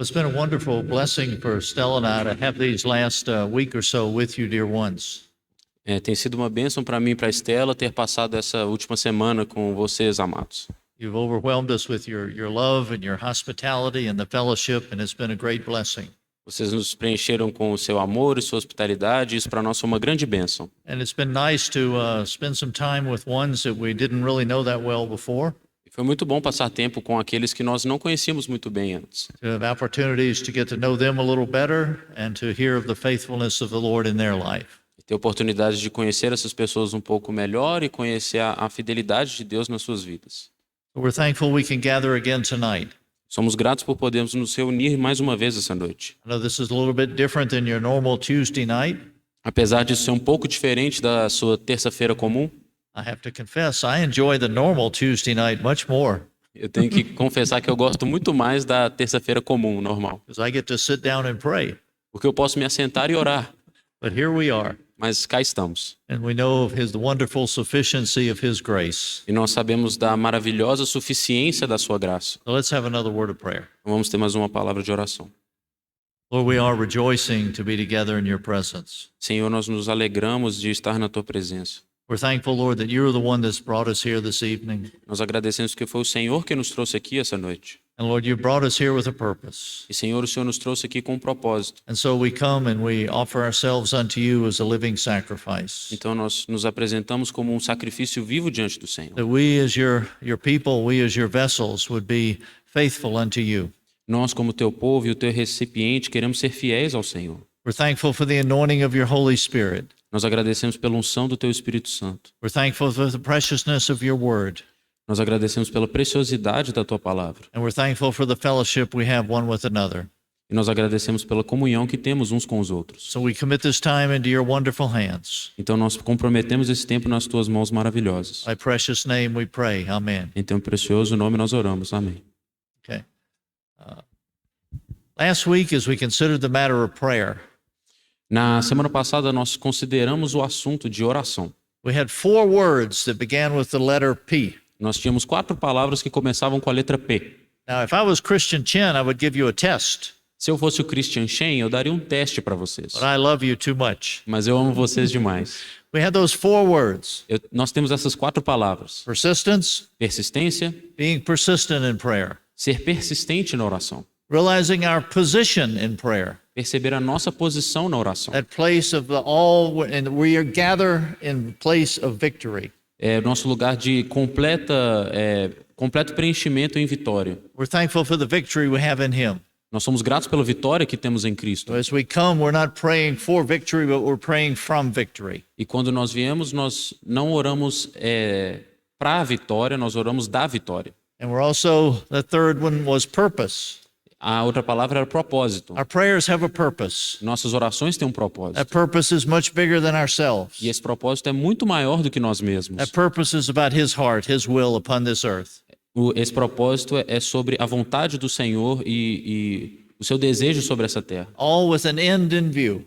It's been a wonderful blessing for Stella and I to have these last week or so with you, dear ones. Tem sido uma bênção para mim e para a Estela ter passado essa última semana com vocês, amados. You've overwhelmed us with your love and your hospitality and the fellowship, and it's been a great blessing. Vocês nos preencheram com o seu amor e sua hospitalidade, e isso para nós foi uma grande bênção. And it's been nice to spend some time with ones that we didn't really know that well before. Foi muito bom passar tempo com aqueles que nós não conhecíamos muito bem antes. To have opportunities to get to know them a little better and to hear of the faithfulness of the Lord in their life. E ter oportunidade de conhecer essas pessoas um pouco melhor e conhecer a fidelidade de Deus nas suas vidas. We're thankful we can gather again tonight. Somos gratos por podermos nos reunir mais uma vez essa noite. I know this is a little bit different than your normal Tuesday night. Apesar de ser um pouco diferente da sua terça-feira comum, I have to confess, I enjoy the normal Tuesday night much more eu tenho que confessar que eu gosto muito mais da terça-feira comum, normal. because I get to sit down and pray. Porque eu posso me assentar e orar, But here we are, mas cá estamos. and we know of the wonderful sufficiency of His grace. E nós sabemos da maravilhosa suficiência da sua graça. So let's have another word of prayer. Vamos ter mais uma palavra de oração. Lord, we are rejoicing to be together in your presence. Senhor, nós nos alegramos de estar na tua presença. We're thankful, Lord, that you're the one that's brought us here this evening. Nós agradecemos que foi o Senhor que nos trouxe aqui essa noite. And Lord, you brought us here with a purpose. E Senhor, o Senhor nos trouxe aqui com um propósito. And so we come and we offer ourselves unto you as a living sacrifice. Então nós nos apresentamos como um sacrifício vivo diante do Senhor. That we as your people, we as your vessels would be faithful unto you. Nós, como teu povo e o teu recipiente, queremos ser fiéis ao Senhor. We're thankful for the anointing of your Holy Spirit. Nós agradecemos pela unção do teu Espírito Santo. We're thankful for the preciousness of your word. Nós agradecemos pela preciosidade da tua palavra. And we're thankful for the fellowship we have one with another. E nós agradecemos pela comunhão que temos uns com os outros. So we commit this time into your wonderful hands. Então nós comprometemos esse tempo nas tuas mãos maravilhosas. By precious name we pray. Amen. Em teu precioso nome nós oramos. Amém. Okay. Last week, as we considered the matter of prayer, Na semana passada nós consideramos o assunto de oração. we had 4 words that began with the letter P. Nós tínhamos 4 palavras que começavam com a letra P. Now, if I was Christian Chen, I would give you a test, Se eu fosse o Christian Shen, eu daria um teste para vocês. but I love you too much. Mas eu amo vocês demais. We had those 4 words: Nós temos essas 4 palavras. persistence, Persistência, being persistent in prayer, ser persistente na oração. realizing our position in prayer, Perceber a nossa posição na oração. that place of the all, and we are gather in place of victory. É nosso lugar de completo preenchimento em vitória. We're thankful for the victory we have in Him. Nós somos gratos pela vitória que temos em Cristo. So as we come, we're not praying for victory, but we're praying from victory. E quando nós viemos, nós não oramos para a vitória, nós oramos da vitória. And we're also, the third one was purpose. A outra palavra era propósito. Our prayers have a purpose. Nossas orações têm um propósito. That purpose is much bigger than ourselves. E esse propósito é muito maior do que nós mesmos. That purpose is about His heart, His will upon this earth. Esse propósito é sobre a vontade do Senhor e o seu desejo sobre essa terra. All with an end in view.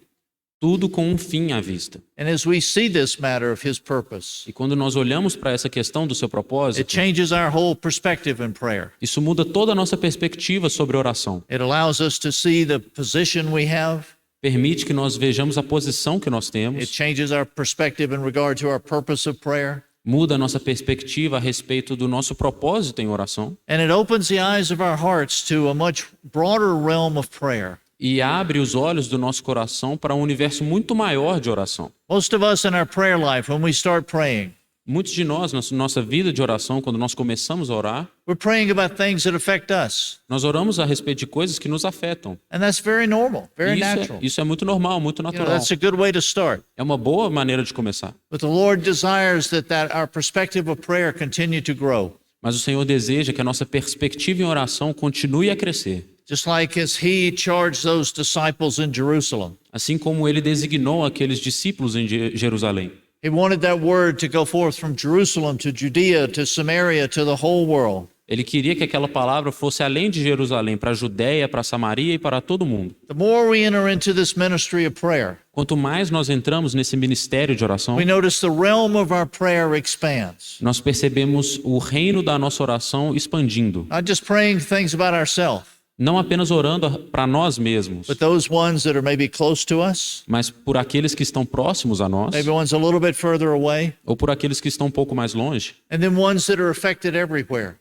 Tudo com um fim à vista. And as we see this matter of His purpose, E quando nós olhamos para essa questão do seu it propósito, changes our whole perspective in prayer. isso muda toda a nossa perspectiva sobre a oração. It allows us to see the position we have. Permite que nós vejamos a posição que nós It temos. changes our perspective in regard to our purpose of prayer. Muda a nossa perspectiva a respeito do nosso propósito em oração. And it opens the eyes of our hearts to a much broader realm of prayer. E abre os olhos do nosso coração para um universo muito maior de oração. Most of us in our prayer life, when we start praying, Muitos de nós, na nossa vida de oração, quando nós começamos a orar, we're praying about things that affect us. nós oramos a respeito de coisas que nos afetam. And that's very normal, very E natural. isso é muito normal, muito natural. That's a good way to start. É uma boa maneira de começar. But the Lord desires that our perspective of prayer continue to grow. Mas o Senhor deseja que a nossa perspectiva em oração continue a crescer. Just like as He charged those disciples in Jerusalem. Assim como Ele designou aqueles discípulos em Jerusalém. He wanted that word to go forth from Jerusalem to Judea to Samaria to the whole world. Ele queria que aquela palavra fosse além de Jerusalém, para a Judéia, para a Samaria e para todo mundo. The more we enter into this ministry of prayer, Quanto mais nós entramos nesse ministério de oração, we notice the realm of our prayer expands. nós percebemos o reino da nossa oração expandindo. Not just praying things about ourselves, não apenas orando para nós mesmos, but those ones that are maybe close to us, mas por aqueles que estão próximos a nós, maybe ones a little bit further away, ou por aqueles que estão um pouco mais longe, and then ones that are affected everywhere.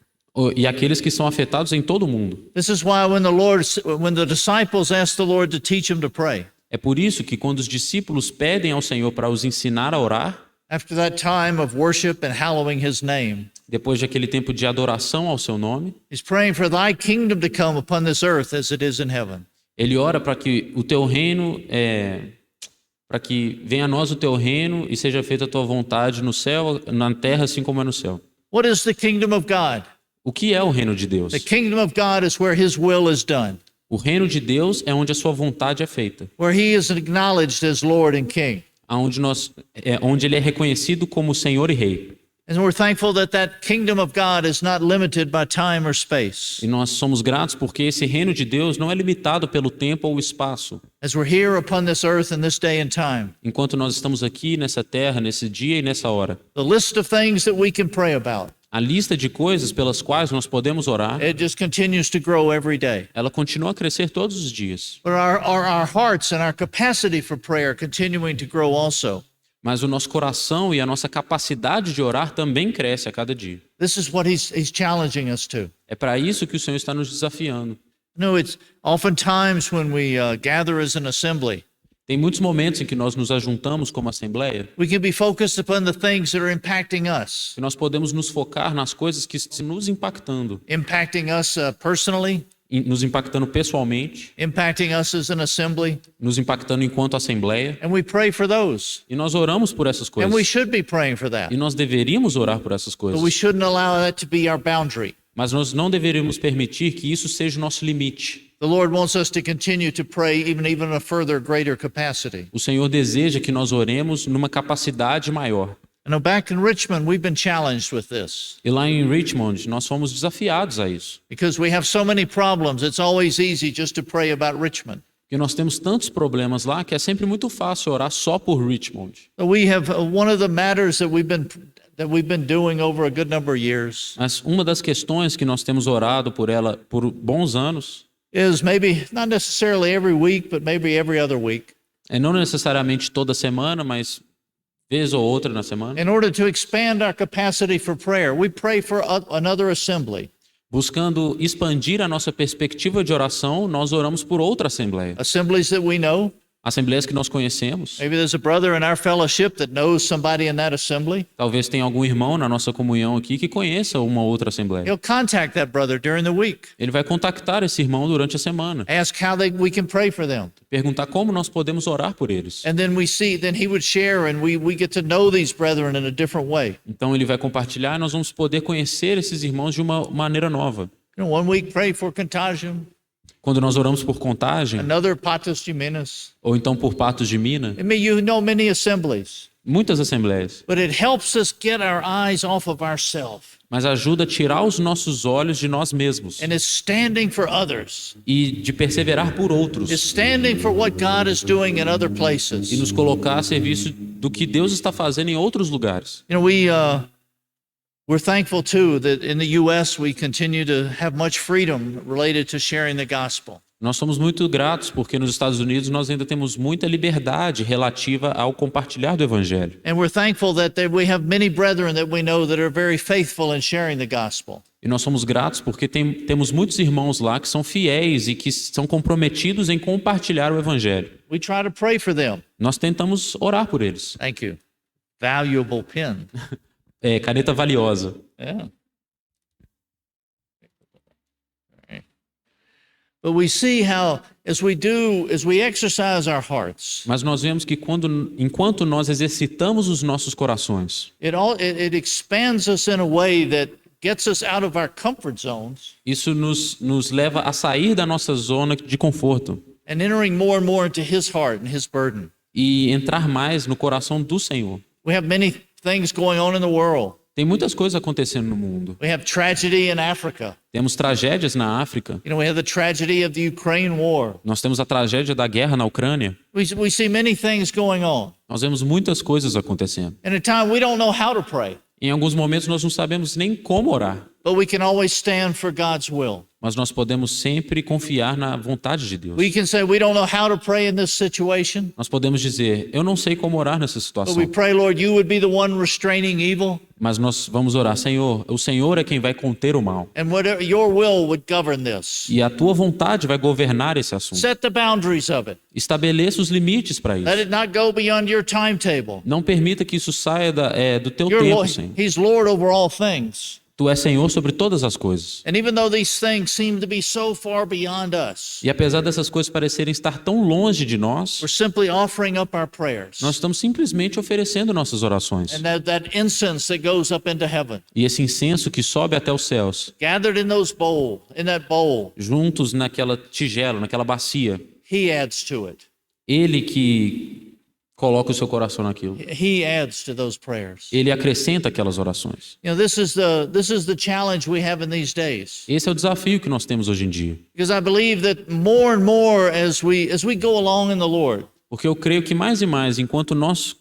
e aqueles que são afetados em todo o mundo. This is why when the disciples asked the Lord to teach them to pray, É por isso que quando os discípulos pedem ao Senhor para os ensinar a orar, after that time of worship and hallowing his name, depois daquele tempo de adoração ao seu nome, he's praying for thy kingdom to come upon this earth as it is in heaven. ele ora para que o teu reino, para que venha a nós o teu reino e seja feita a tua vontade no céu, na terra, assim como é no céu. What is the kingdom of God? O que é o reino de Deus? The kingdom of God is where his will is done, O reino de Deus é onde a sua vontade é feita, where he is acknowledged as Lord and King. onde ele é reconhecido como Senhor e Rei. And we're thankful that that kingdom of God is not limited by time or space. E nós somos gratos porque esse reino de Deus não é limitado pelo tempo ou espaço. As we're here upon this earth in this day and time, Enquanto nós estamos aqui nessa terra, nesse dia e nessa hora, the list of things that we can pray about, a lista de coisas pelas quais nós podemos orar, it just continues to grow every day. ela continua a crescer todos os dias. But our hearts and our capacity for prayer continuing to grow also. Mas o nosso coração e a nossa capacidade de orar também cresce a cada dia. This is what he's challenging us to. É para isso que o Senhor está nos desafiando. No, it's oftentimes when we gather as an assembly, Tem muitos momentos em que nós nos ajuntamos como assembleia, we can be focused upon the things that are impacting us, que nós podemos nos focar nas coisas que estão nos impactando, impacting us personally, nos impactando pessoalmente, impacting us as an assembly, nos impactando enquanto assembleia, and we pray for those. e nós oramos por essas And we coisas. should be praying for that. E nós deveríamos orar por essas But we coisas, shouldn't allow that to be our boundary. mas nós não deveríamos permitir que isso seja o nosso limite. The Lord wants us to continue to pray even a further greater capacity. O Senhor deseja que nós oremos numa capacidade maior. I know back in Richmond, we've been challenged with this E lá em Richmond, nós fomos desafiados a isso. because we have so many problems. It's always easy just to pray about Richmond. Porque nós temos tantos problemas lá que é sempre muito fácil orar só por Richmond. So we have one of the matters that we've been doing over a good number of years Mas uma das questões que nós temos orado por ela por bons anos is maybe not necessarily every week, but maybe every other week, é não necessariamente toda semana, mas vez ou outra na semana, in order to expand our capacity for prayer. We pray for another assembly, buscando expandir a nossa perspectiva de oração, nós oramos por outra assembleia. assemblies that we know. Assembleias que nós conhecemos. Maybe there's a brother in our fellowship that knows somebody in that assembly. Talvez tenha algum irmão na nossa comunhão aqui que conheça uma outra assembleia. He'll contact that brother during the week, Ele vai contactar esse irmão durante a semana, ask how we can pray for them. perguntar como nós podemos orar por eles. And then then he would share and we get to know these brethren in a different way. Então ele vai compartilhar e nós vamos poder conhecer esses irmãos de uma maneira nova. One week pray for Contagion, Quando nós oramos por Contagem, another Patos de Minas. ou então por Patos de Minas, I mean, you know many assemblies, muitas assembleias, but it helps us get our eyes off of ourselves mas ajuda a tirar os nossos olhos de nós mesmos and is standing for others, e de perseverar por outros is standing for what God is doing in other e places. nos colocar a serviço do que Deus está fazendo em outros lugares. You know, we're thankful too that in the U.S. we continue to have much freedom related to sharing the gospel. Nós somos muito gratos porque nos Estados Unidos nós ainda temos muita liberdade relativa ao compartilhar do evangelho. And we're thankful that we have many brethren that we know that are very faithful in sharing the gospel. E nós somos gratos porque temos muitos irmãos lá que são fiéis e que são comprometidos em compartilhar o evangelho. We try to pray for them. Nós tentamos orar por eles. Thank you. Valuable pen. Caneta valiosa. Yeah. But we see how, as we exercise our hearts, Mas nós vemos que enquanto nós exercitamos os nossos corações, it expands us in a way that gets us out of our comfort zones isso nos leva a sair da nossa zona de conforto and entering more and more into His heart and His burden. e entrar mais no coração do Senhor. We have many things going on in the world. Tem muitas coisas acontecendo no mundo. We have tragedy in Africa. Temos tragédias na África. You know, we have the tragedy of the Ukraine war. Nós temos a tragédia da guerra na Ucrânia. We see many things going on. Nós vemos muitas coisas acontecendo. And at times we don't know how to pray. Em alguns momentos nós não sabemos nem como orar. but we can always stand for God's will. mas nós podemos sempre confiar na vontade de Deus. We can say we don't know how to pray in this situation, Nós podemos dizer, eu não sei como orar nessa but situação, we pray, Lord, you would be the one restraining evil, mas nós vamos orar, Senhor, o Senhor é quem vai conter o mal. and whatever your will would govern this. E a tua vontade vai governar esse assunto. Set the boundaries of it. Estabeleça os limites para Let isso. it not go beyond your timetable. Não permita que isso saia do teu Your tempo, Lord, Senhor. He's Lord over all things. Tu és Senhor sobre todas as coisas. And even though these things seem to be so far beyond us, E apesar dessas coisas parecerem estar tão longe de nós, we're simply offering up our prayers. nós estamos simplesmente oferecendo nossas orações. And that incense that goes up into heaven, E esse incenso que sobe até os céus, gathered in that bowl, juntos naquela tigela, naquela bacia, He adds to it. Ele que coloca o seu coração naquilo. He adds to those prayers. Ele acrescenta aquelas orações. You know, this is the challenge we have in these days. Esse é o desafio que nós temos hoje em dia. Because I believe that more and more as we go along in the Lord, Porque eu creio que mais e mais, enquanto nós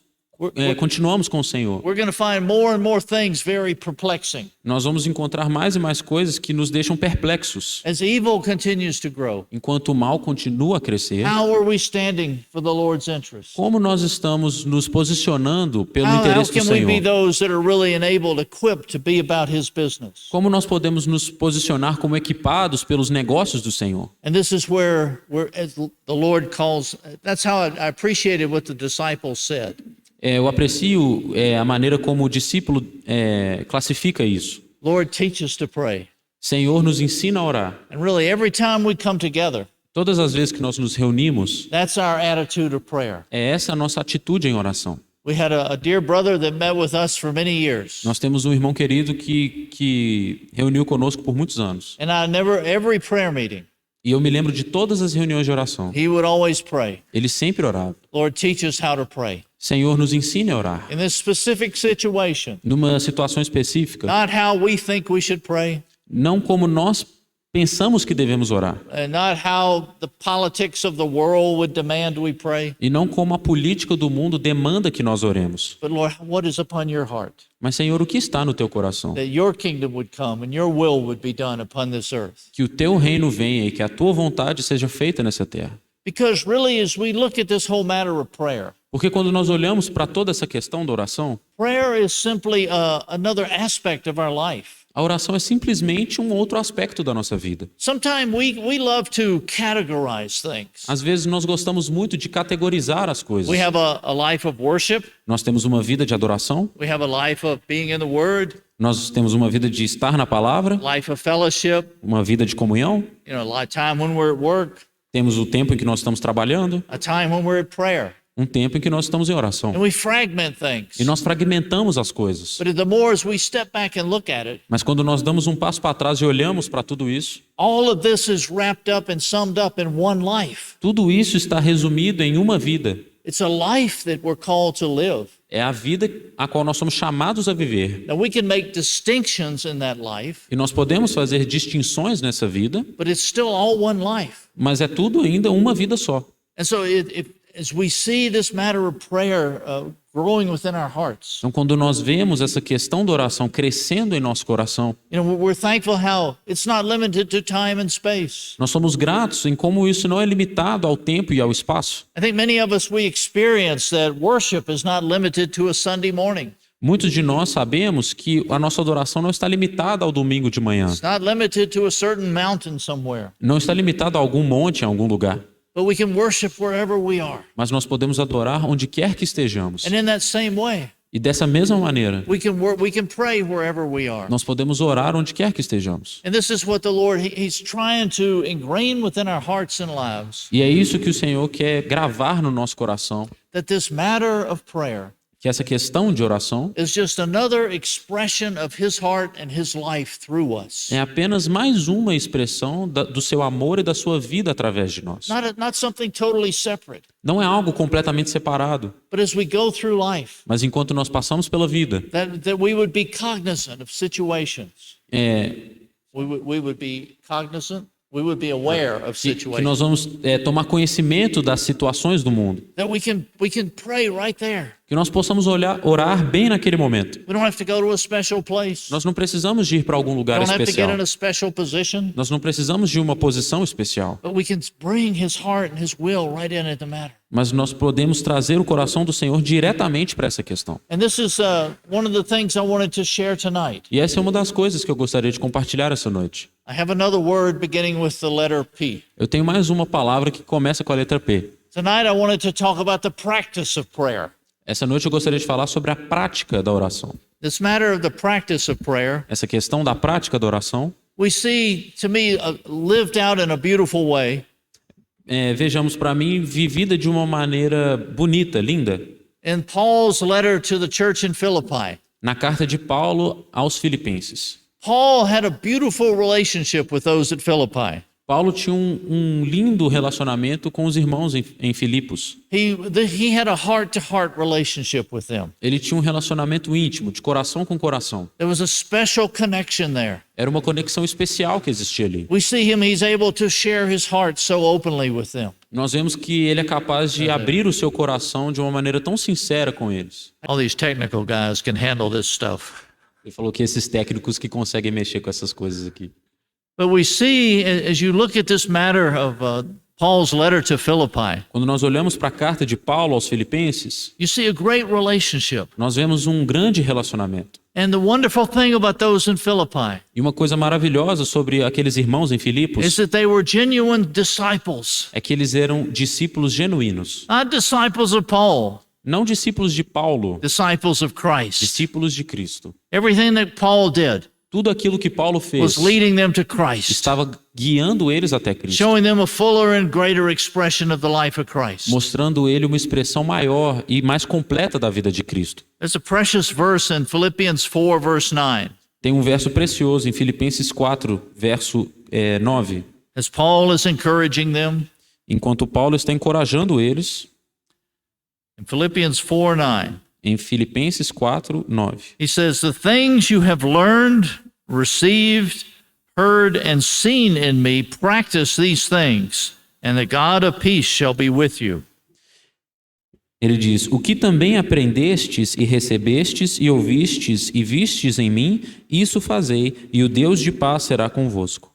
continuamos com o Senhor, we're going to find more and more things very perplexing nós vamos encontrar mais e mais coisas que nos deixam perplexos. as evil continues to grow. Enquanto o mal continua a crescer, How are we standing for the Lord's interest? como nós estamos nos posicionando pelo How interesse do can we be Senhor? those that are really enabled, equipped to be about His business? Como nós podemos nos posicionar como equipados pelos negócios do Senhor? And this is where as the Lord calls. That's how I appreciated what the disciples said. Eu aprecio a maneira como o discípulo classifica isso. Lord, teach us to pray. Senhor, nos ensina a orar. And really, every time we come together, Todas as vezes que nós nos reunimos, that's our attitude of prayer. é essa a nossa atitude em oração. We had a dear brother that met with us for many years. Nós temos um irmão querido que reuniu conosco por muitos anos. And every prayer meeting, E eu me lembro de todas as reuniões de oração. he would always pray, Ele sempre orava. Lord, teach us how to pray. Senhor, nos ensine a orar. In this specific situation, Numa situação específica, not how we think we should pray, não como nós pensamos que devemos orar. and not how the politics of the world would demand we pray, E não como a política do mundo demanda que nós oremos. but Lord, what is upon your heart? Mas, Senhor, o que está no teu coração? That your kingdom would come and your will would be done upon this earth. Que o teu reino venha e que a tua vontade seja feita nessa terra. Because really, as we look at this whole matter of prayer, Porque quando nós olhamos para toda essa questão da oração, prayer is simply another aspect of our life. a oração é simplesmente um outro aspecto da nossa vida. Sometimes we love to categorize things. Às vezes nós gostamos muito de categorizar as coisas. We have a life of worship. Nós temos uma vida de adoração, We have a life of being in the Word, nós temos uma vida de estar na palavra, life of fellowship, uma vida de comunhão, a lot of time when we're at work, temos o tempo em que nós estamos trabalhando, a time when we're at prayer. um tempo em que nós estamos em oração. And we fragment things. E nós fragmentamos as coisas. But the more as we step back and look at it, Mas quando nós damos um passo para trás e olhamos para tudo isso, all of this is wrapped up and summed up in one life. tudo isso está resumido em uma vida. It's a life that we're called to live. É a vida a qual nós somos chamados a viver. Now we can make distinctions in that life, E nós podemos fazer distinções nessa vida, but it's still all one life. mas é tudo ainda uma vida só. And so as we see this matter of prayer growing within our hearts, Então, quando nós vemos essa questão da oração crescendo em nosso coração, we're thankful how it's not limited to time and space. nós somos gratos em como isso não é limitado ao tempo e ao espaço. I think many of us, we experience that worship is not limited to a Sunday morning. Muitos de nós sabemos que a nossa adoração não está limitada ao domingo de manhã, It's not limited to a certain mountain somewhere. não está limitado a algum monte em algum lugar, But we can worship wherever we are. mas nós podemos adorar onde quer que estejamos. And in that same way, E dessa mesma maneira, we can pray wherever we are. nós podemos orar onde quer que estejamos. And this is what the Lord, He's trying to ingrain within our hearts and lives, E é isso que o Senhor quer gravar no nosso coração, that this matter of prayer que essa questão de oração is just another expression of His heart and His life through us. é apenas mais uma expressão do seu amor e da sua vida através de nós. Not something totally separate, Não é algo completamente separado, but as we go through life, mas enquanto nós passamos pela vida, that we would be cognizant of situations. é, We would be cognizant We would be aware of que situations. nós vamos tomar conhecimento das situações do mundo, That we can pray right there. que nós possamos orar bem naquele momento. We don't have to go to a special place. Nós não precisamos de ir para algum We lugar don't have to get especial. in a special position. Nós não precisamos de uma posição especial. But we can bring his heart and his will right in at the matter. Mas nós podemos trazer o coração do Senhor diretamente para essa questão. And this is one of the things I wanted to share tonight. E essa é uma das coisas que eu gostaria de compartilhar essa noite. I have another word beginning with the letter P. Eu tenho mais uma palavra que começa com a letra P. Tonight I wanted to talk about the practice of prayer. Essa noite eu gostaria de falar sobre a prática da oração. This matter of the practice of prayer, Essa questão da prática da oração, we see, to me, lived out in a beautiful way vejamos para mim, vivida de uma maneira bonita, linda, in Paul's letter to the church in Philippi. na carta de Paulo aos Filipenses. Paul had a beautiful relationship with those at Philippi. Paulo tinha um lindo relacionamento com os irmãos em Filipos. He had a heart-to-heart relationship with them. Ele tinha um relacionamento íntimo, de coração com coração. There was a special connection there. Era uma conexão especial que existia ali. We see he's able to share his heart so openly with them. Nós vemos que ele é capaz de abrir o seu coração de uma maneira tão sincera com eles. All these technical guys can handle this stuff. Ele falou que esses técnicos que conseguem mexer com essas coisas aqui. But we see, as you look at this matter of Paul's letter to Philippi, Quando nós olhamos para a carta de Paulo aos Filipenses, you see a great relationship. nós vemos um grande relacionamento. And the wonderful thing about those in Philippi E uma coisa maravilhosa sobre aqueles irmãos em is Filipos that they were genuine disciples, é que eles eram discípulos genuínos. not disciples of Paul, Não discípulos de Paulo, disciples of Christ. discípulos de Cristo. Everything that Paul did Tudo aquilo que Paulo was fez leading them to Christ, estava guiando eles até Cristo, showing them a fuller and greater expression of the life of Christ. mostrando ele uma expressão maior e mais completa da vida de Cristo. There's a precious verse in Philippians 4, verse 9. Tem um verso precioso em Filipenses 4, verso 9. As Paul is encouraging them, Enquanto Paulo está encorajando eles, in Philippians 4, 9, em Filipenses 4, 9. he says, "The things you have learned, received, heard, and seen in me, practice these things, and the God of peace shall be with you." Ele diz: "O que também aprendestes e recebestes e ouvistes e vistes em mim, isso fazei, e o Deus de paz será convosco."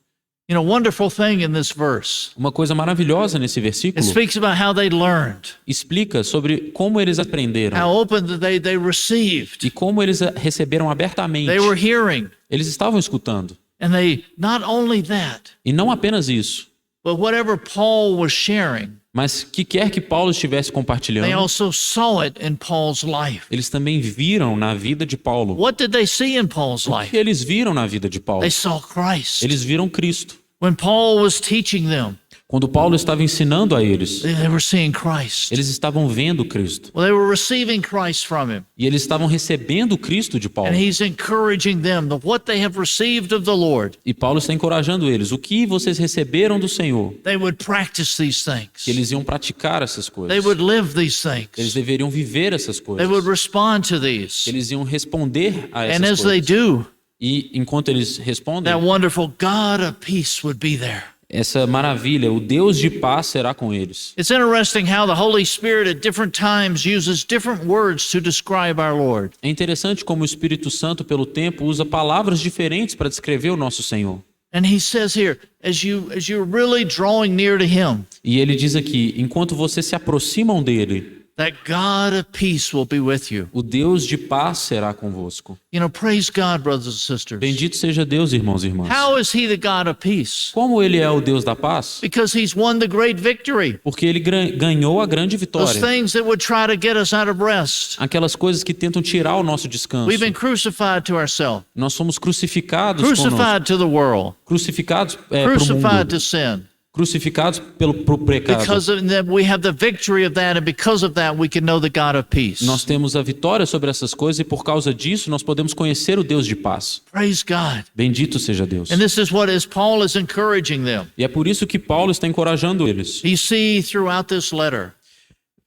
You know, wonderful thing in this verse. Uma coisa maravilhosa nesse versículo It speaks about how they learned, explica sobre como eles aprenderam how open that they received. e como eles receberam abertamente. They were hearing. Eles estavam escutando. And they, not only that, E não apenas isso, but whatever Paul was sharing, mas que quer que Paulo estivesse they compartilhando, also saw it in Paul's life. eles também viram na vida de Paulo. What did they see in Paul's O life? que eles viram na vida de Paulo? They saw Christ. Eles viram Cristo. When Paul was teaching them, Quando Paulo estava ensinando a eles, they were seeing Christ. eles estavam vendo Cristo. Well, they were receiving Christ from him. E eles estavam recebendo Cristo de Paulo. And he's encouraging them that what they have received of the Lord, E Paulo está encorajando eles. O que vocês receberam do Senhor? they would practice these Que things. eles iam praticar essas They coisas. would live these Eles things. deveriam viver essas They would coisas. respond to these. Eles iam responder a And essas as they coisas. do, E enquanto eles respondem, that wonderful God of peace would be there. essa maravilha, o Deus de paz será com eles. It's interesting how the Holy Spirit at different times uses different words to describe our Lord. É interessante como o Espírito Santo, pelo tempo, usa palavras diferentes para descrever o nosso Senhor. And he says here, as you're really drawing near to him, E ele diz aqui, enquanto vocês se aproximam dele, that God of peace will be with you. o Deus de paz será convosco. You know, praise God, brothers and sisters. Bendito seja Deus, irmãos e irmãs. How is he the God of peace? Como ele é o Deus da paz? Because he's won the great victory. Porque ele ganhou a grande Those vitória. things that would try to get us out of rest. Aquelas coisas que tentam tirar o nosso descanso. We've been crucified to ourselves, Nós somos crucificados conosco. crucified to the world, Crucificados para o crucified to mundo. sin. Crucificados pro pecado. Because of that, we have the victory of that, and because of that, we can know the God of peace. Nós temos a vitória sobre essas coisas e por causa disso nós podemos conhecer o Deus de paz. Praise God. Bendito seja Deus. And this is what as Paul is encouraging them. E é por isso que Paulo está encorajando eles. You see throughout this letter,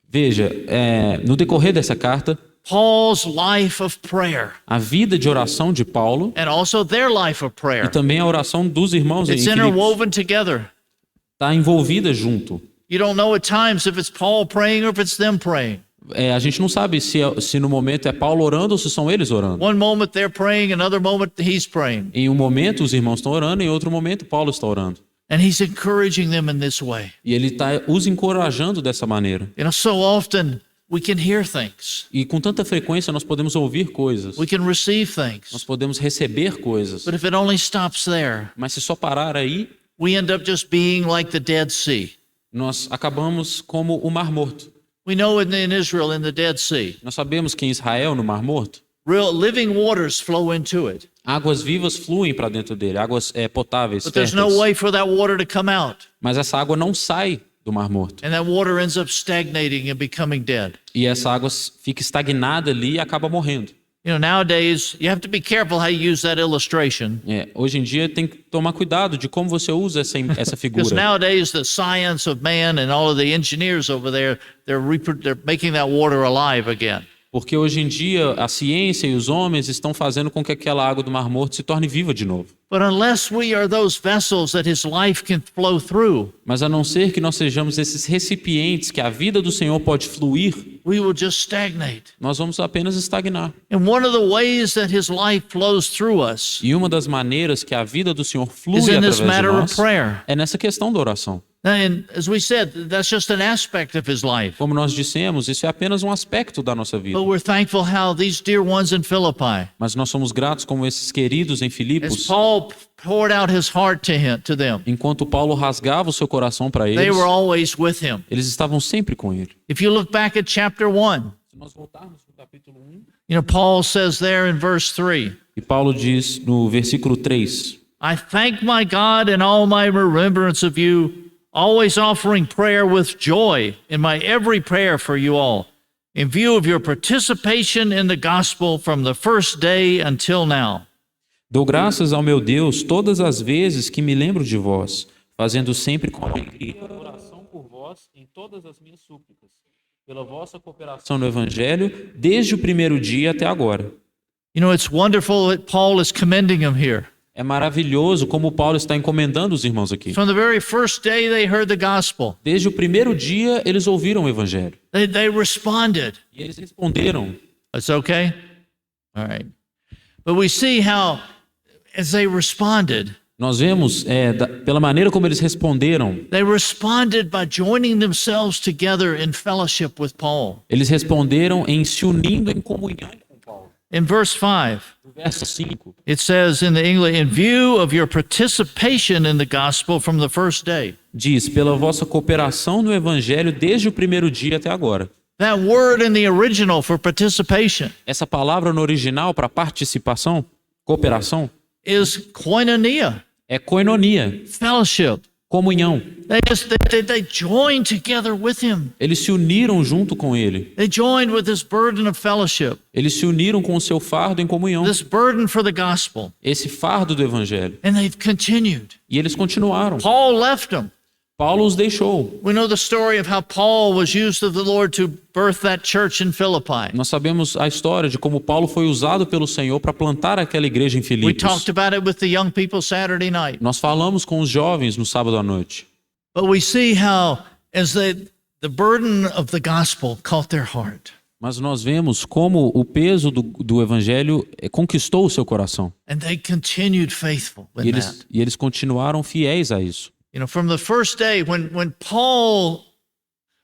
Veja, no decorrer dessa carta, Paul's life of prayer A vida de oração de Paulo and also their life of e prayer. também a oração dos irmãos em It's Filipos interwoven together. está envolvida junto. You don't know at times if it's Paul praying or if it's them praying. A gente não sabe se no momento é Paulo orando ou se são eles orando. One moment they're praying, another moment he's praying. Em um momento os irmãos estão orando, em outro momento Paulo está orando. And he's encouraging them in this way. E ele está os encorajando dessa maneira. You know, so often we can hear things. E com tanta frequência nós podemos ouvir coisas, We can receive nós things. podemos receber coisas, But if it only stops there, mas se só parar aí, we end up just being like the Dead Sea. nós acabamos como o Mar Morto. We know in Israel, in the Dead Sea, Nós sabemos que em Israel, no Mar Morto, real living waters flow into it. águas vivas fluem para dentro dele, águas potáveis, But there's no férteis. way for that water to come out. Mas essa água não sai do Mar Morto. And that water ends up stagnating and becoming dead. E essa água fica estagnada ali e acaba morrendo. You know, nowadays, you have to be careful how you use that illustration. Hoje em dia tem que tomar cuidado de como você usa essa Because figura. nowadays, the science of man and all of the engineers over there, they're making that water alive again. Porque hoje em dia a ciência e os homens estão fazendo com que aquela água do Mar Morto se torne viva de novo. But unless we are those vessels that his life can flow through, Mas a não ser que nós sejamos esses recipientes que a vida do Senhor pode fluir, we will just stagnate. nós vamos apenas estagnar. And one of the ways that his life flows through us E uma das maneiras que a vida do Senhor is flui in através this de matter of nós prayer. é nessa questão da oração. And as we said, that's just an aspect of his life. Como nós dissemos, isso é apenas um aspecto da nossa vida. But we're thankful how these dear ones in Philippi, Mas nós somos gratos como esses queridos em as Filipos, Paul poured out his heart to them, enquanto Paulo rasgava o seu coração para they eles, were always with him. eles estavam sempre com ele. If you look back at chapter 1, Se nós voltarmos para o capítulo 1, you know, Paul says there in verse 3, e Paulo diz no versículo 3, I thank my God in all my remembrance of you, always offering prayer with joy in my every prayer for you all, in view of your participation in the gospel from the first day until now. dou graças ao meu Deus todas as vezes que me lembro de vós, fazendo sempre com alegria oração por vós em todas as minhas súplicas, pela vossa cooperação no Evangelho, desde o primeiro dia até agora. You know, it's wonderful that Paul is commending him here. É maravilhoso como Paulo está encomendando os irmãos aqui. From the very first day they heard the gospel, Desde o primeiro dia, eles ouviram o Evangelho. they responded. E eles responderam. It's okay? All right. But we see how, as they responded, Nós vemos, pela maneira como eles responderam, they responded by joining themselves together in fellowship with Paul. eles responderam em se unindo em comunhão com Paulo. In verse 5, No verso 5, it says in the English, in view of your participation in the gospel from the first day. diz, pela vossa cooperação no Evangelho desde o primeiro dia até agora. That word in the original for participation Essa palavra no original para participação, cooperação, is koinonia, é koinonia, fellowship. comunhão. They joined together with him. Eles se uniram junto com ele. They joined with this burden of fellowship, Eles se uniram com o seu fardo em comunhão, this burden for the gospel, esse fardo do Evangelho. and they've continued. E eles continuaram. Paul left them. Paulo os deixou. We know the story of how Paul was used of the Lord to birth that church in Philippi. Nós sabemos a história de como Paulo foi usado pelo Senhor para plantar aquela igreja em We Filipos. talked about it with the young people Saturday night. Nós falamos com os jovens no sábado à noite. But we see how, as the burden of the gospel caught their heart, Mas nós vemos como o peso do Evangelho conquistou o seu coração. and they continued faithful E in that. eles continuaram fiéis a isso. You know, from the first day when Paul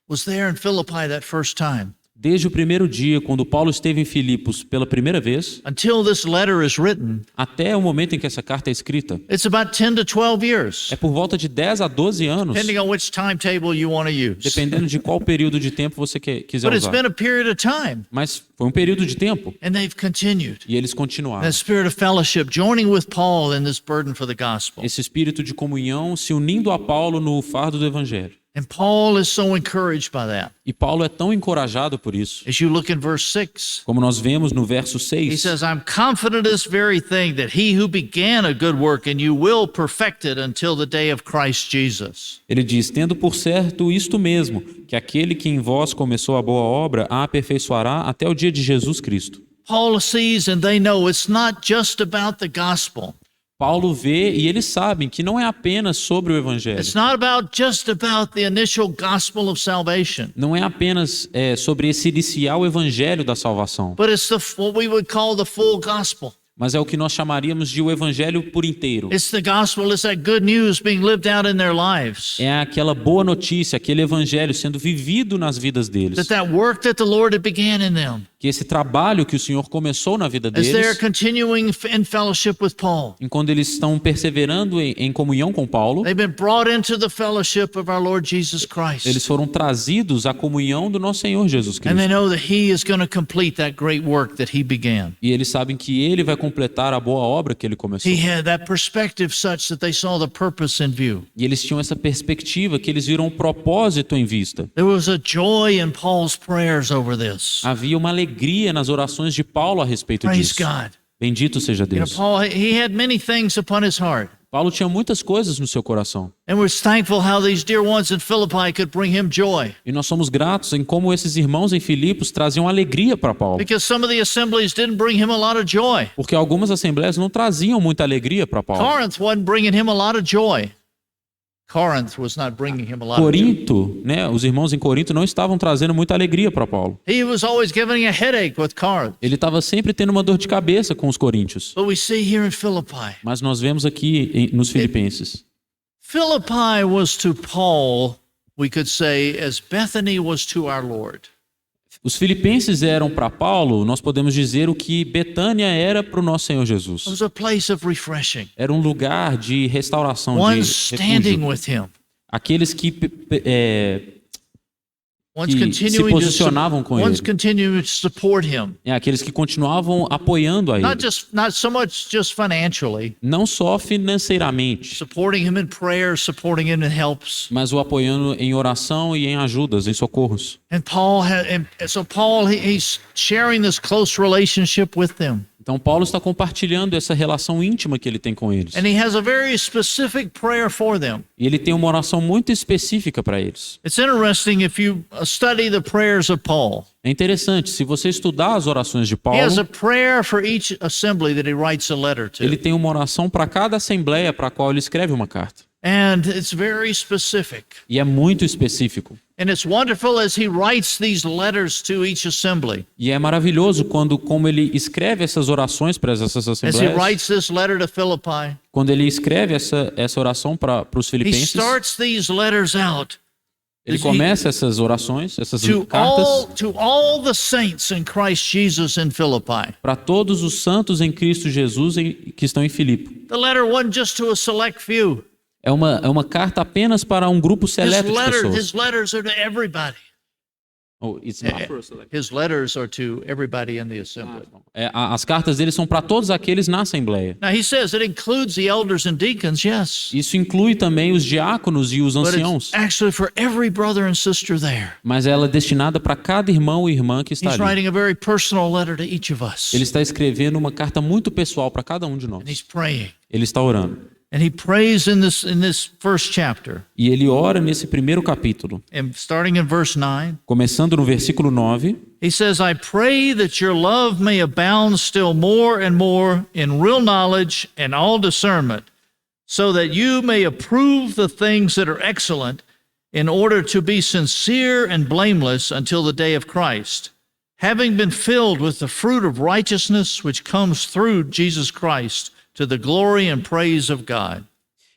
was there in Philippi that first time, Desde o primeiro dia, quando Paulo esteve em Filipos pela primeira vez, until this letter is written, até o momento em que essa carta é escrita, it's about 10 to 12 years, é por volta de 10 a 12 anos, depending on which timetable you want to use. dependendo de qual período de tempo você quiser But it's usar. been a period of time, Mas foi um período de tempo and they've continued. e eles continuaram. That spirit of fellowship, joining with Paul in this burden for the gospel. Esse espírito de comunhão se unindo a Paulo no fardo do Evangelho. And Paul is so encouraged by that. E Paulo é tão encorajado por isso. As you look in verse 6, Como nós vemos no verso he 6, says, I'm confident of this very thing, that he who began a good work in you will perfect it until the day of Christ Jesus. ele diz: tendo por certo isto mesmo, que aquele que em vós começou a boa obra a aperfeiçoará até o dia de Jesus Cristo. Paul sees and they know it's not just about the gospel. Paulo vê e eles sabem que não é apenas sobre o evangelho. It's not just about the initial gospel of salvation, Não é apenas sobre esse inicial evangelho da salvação, but it's what we would call the full gospel. mas é o que nós chamaríamos de o evangelho por inteiro. It's the gospel, it's that good news being lived out in their lives. É aquela boa notícia, aquele evangelho sendo vivido nas vidas deles. That work that the Lord had began in them, Que esse trabalho que o Senhor começou na vida as they're deles, continuing in fellowship with Paul, enquanto eles estão perseverando em comunhão com Paulo, they've been brought into the fellowship of our Lord Jesus Christ. eles foram trazidos à comunhão do nosso Senhor Jesus And they Cristo. know that He is going to complete that great work that He began. E eles sabem que Ele vai completar a boa obra que Ele começou. He had that perspective such that they saw the purpose in view. E eles tinham essa perspectiva que eles viram um propósito em vista. There was a joy in Paul's prayers over this. Havia uma alegria nas orações de Paulo a respeito Praise disso. God. Bendito seja You know, Deus. Paul, he had many things upon his heart. Paulo tinha muitas coisas no seu coração. And we're thankful how these dear ones in Philippi could bring him joy. E nós somos gratos em como esses irmãos em Filipos traziam alegria para Paulo. Because some of the assemblies didn't bring him a lot of joy. Porque algumas assembleias não traziam muita alegria para Paulo. Corinth wasn't bringing him a lot of joy. Corinth was not bringing him a lot of joy. Corinto, né, os irmãos em Corinto não estavam trazendo muita alegria para Paulo. He was always giving a headache with Corinth. Ele estava sempre tendo uma dor de cabeça com os coríntios. But we see here in Philippi, Mas nós vemos aqui nos Filipenses. Philippi was to Paul, we could say, as Bethany was to our Lord. Os filipenses eram para Paulo, nós podemos dizer o que Betânia era para o nosso Senhor It Jesus. was a place of refreshing. Era um lugar de restauração, One de standing refúgio. with him. Aqueles que One's que se continuing posicionavam com one's ele. continuing to support him. Aqueles que continuavam apoiando a ele. Not so much just financially, Não só financeiramente, supporting him in prayer, supporting him in helps. mas o apoiando em oração e em ajudas, em socorros. And so Paul, he's sharing this close relationship with them. Então Paulo está compartilhando essa relação íntima que ele tem com eles. And he has a very specific prayer for them. E ele tem uma oração muito específica para eles. It's interesting if you study the prayers of Paul. É interessante, se você estudar as orações de He has a Paulo, prayer for each assembly that he writes a letter to. ele tem uma oração para cada assembleia para a qual ele escreve uma carta. And it's very specific. E é muito específico. And it's wonderful as he writes these letters to each assembly. E é maravilhoso como ele escreve essas orações para essas As he assembleias. writes this letter to Philippi, Quando ele escreve essa oração para os he filipenses, starts these letters out ele começa essas orações, essas to cartas, all the saints in Christ Jesus in Philippi. para todos os santos em Cristo Jesus que estão em Filipe. The letter wasn't just to a select few. É uma carta apenas para um grupo seleto de pessoas. His letters are to everybody. Oh, it's not for a select. His letters are to everybody in the assembly. As cartas dele são para todos aqueles na Assembleia. Now he says it includes the elders and deacons, yes, Isso inclui também os diáconos e os but anciãos, it's actually for every brother and sister there. mas ela é destinada para cada irmão e irmã que está He's ali. writing a very personal letter to each of us. Ele está escrevendo uma carta muito pessoal para cada um de nós. And he's praying. Ele está orando. And he prays in this first chapter. E ele ora nesse primeiro capítulo, And starting in verse 9, começando no versículo 9. he says, I pray that your love may abound still more and more in real knowledge and all discernment, so that you may approve the things that are excellent, in order to be sincere and blameless until the day of Christ, having been filled with the fruit of righteousness which comes through Jesus Christ, to the glory and praise of God.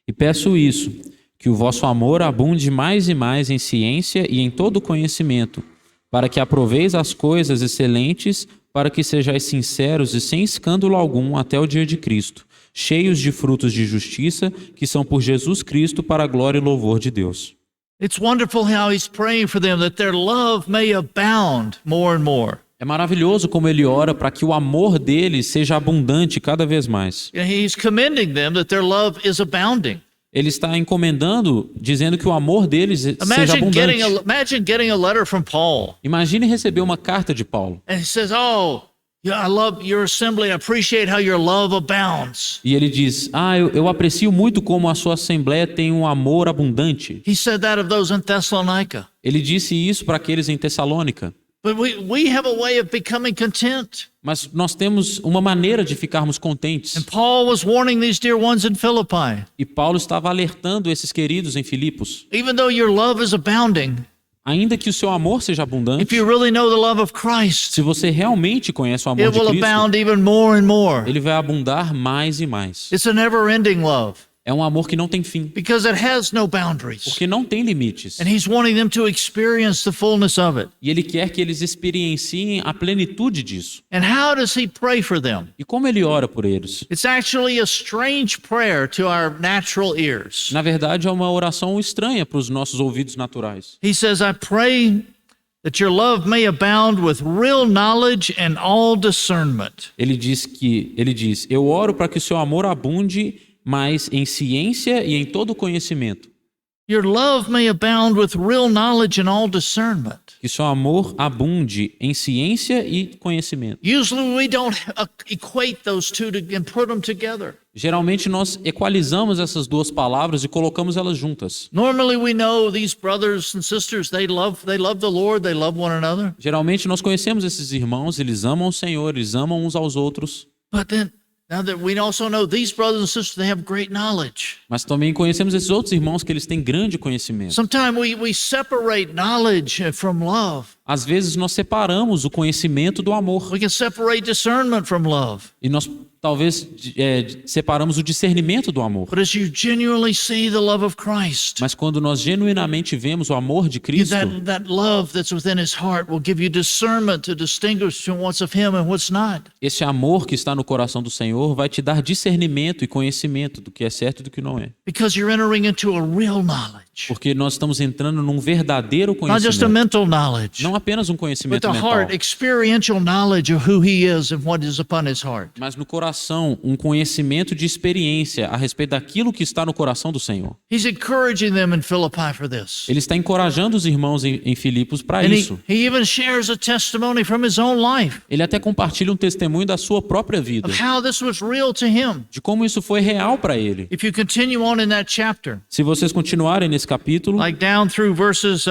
E peço isso, que o vosso amor abunde mais e mais em ciência e em todo conhecimento, para que aproveis as coisas excelentes, para que sejais sinceros e sem escândalo algum até o dia de Cristo, cheios de frutos de justiça, que são por Jesus Cristo para a glória e louvor de Deus. It's wonderful how he's praying for them that their love may abound more and more. É maravilhoso como ele ora para que o amor dele seja abundante cada vez mais. He's commending them that their love is abounding. Ele está encomendando, dizendo que o amor deles seja abundante. Imagine getting a letter from Paul. Imagine receber uma carta de Paulo. And he says, "Oh, yeah, I love your assembly. I appreciate how your love abounds." E ele diz, eu aprecio muito como a sua assembleia tem um amor abundante. He said that of those in Thessalonica. Ele disse isso para aqueles em Tessalônica. But we have a way of becoming content. Mas nós temos uma maneira de ficarmos And contentes. Paul was warning these dear ones in Philippi. E Paulo estava alertando esses queridos em Filipos. Even though your love is abounding, Ainda que o seu amor seja if abundante, you really know the love of Christ, se você realmente conhece o amor it de will Cristo, abound even more and more. ele vai abundar mais e mais. It's a never-ending love É um amor que não tem fim, because it has no boundaries. porque não tem limites. And he's wanting them to experience the fullness of it. E ele quer que eles experienciem a plenitude disso. And how does he pray for them? E como ele ora por eles? It's actually a strange prayer to our natural ears. Na verdade, é uma oração estranha para os nossos ouvidos naturais. He says, "I pray that your love may abound with real knowledge and all discernment." Ele diz, eu oro para que o seu amor abunde mais em ciência e em todo conhecimento. Your love may abound with real knowledge and all discernment. Que seu amor abunde em ciência e conhecimento. Usually we don't equate those two and put them together. Geralmente nós equalizamos essas duas palavras e colocamos elas juntas. Normally we know these brothers and sisters, they love the Lord, they love one another. Geralmente nós conhecemos esses irmãos, eles amam o Senhor, eles amam uns aos outros. But then now that we also know these brothers and sisters, they have great knowledge. Mas também conhecemos esses outros irmãos que eles têm grande conhecimento. Sometimes we separate knowledge from love. Às vezes nós separamos o conhecimento do amor. We can separate discernment from love. E nós talvez separamos o discernimento do amor. But as you genuinely see the love of Christ, Mas quando nós genuinamente vemos o amor de Cristo, that love that's within his heart will give you discernment to distinguish between what's of him and what's not. esse amor que está no coração do Senhor vai te dar discernimento e conhecimento do que é certo e do que não é. Because you're entering into a real knowledge. Porque nós estamos entrando num verdadeiro Not just a conhecimento. mental knowledge, Não apenas um but conhecimento the mental, heart, experiential knowledge of who he is and what is upon his heart. mas no coração, um conhecimento de experiência a respeito daquilo que está no coração do Senhor. He's encouraging them in Philippi for this. Ele está encorajando os irmãos em Filipos para And isso. he even shares a testimony from his own life Ele até compartilha um testemunho da sua própria vida, of how this was real to him. de como isso foi real para ele. If you continue on in that chapter, Se vocês continuarem nesse capítulo, like down through verses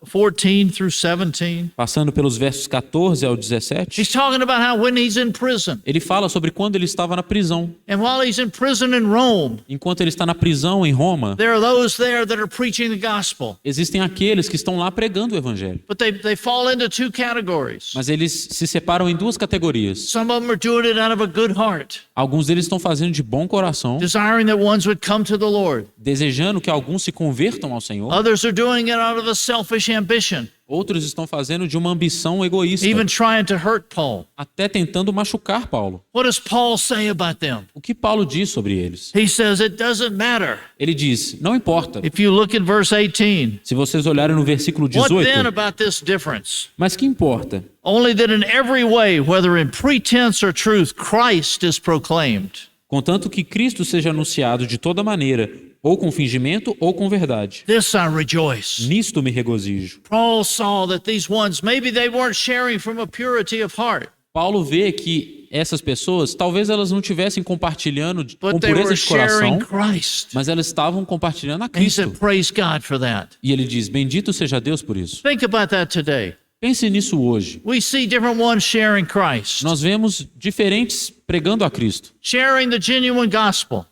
14 through 17, passando pelos versos 14 ao 17, he's talking about how when he's in prison, ele fala sobre quando ele estava na prisão. and while he's in prison in Rome, Enquanto ele está na prisão em Roma, there are those there that are preaching the gospel. existem aqueles que estão lá pregando o evangelho. But they fall into two categories. Mas eles se separam em duas categorias. Some of them are doing it out of a good heart, Alguns deles estão fazendo de bom coração, desiring that ones would come to the Lord. desejando que alguns se convertam ao Senhor. Others are doing it out of a selfish ambition, Outros estão fazendo de uma ambição egoísta, even trying to hurt Paul. até tentando machucar Paulo. What does Paul say about them? O que Paulo diz sobre eles? He says it doesn't matter. Ele diz, não importa. If you look at verse 18, Se vocês olharem no versículo what then 18, about this difference? mas que importa? Only that in every way, whether in pretense or truth, Christ is proclaimed. Contanto que Cristo seja anunciado de toda maneira, ou com fingimento ou com verdade. This I rejoice. Nisto me regozijo. Paul saw that these ones, maybe they weren't sharing from a purity of heart, Paulo vê que essas pessoas, talvez elas não estivessem compartilhando com but they pureza were de coração, sharing Christ. mas elas estavam compartilhando a And he said, Cristo. praise God for that. E ele diz, bendito seja Deus por isso. Think about that today. Pense nisso hoje. We see different ones sharing Christ, Nós vemos diferentes pregando a Cristo, sharing the genuine gospel.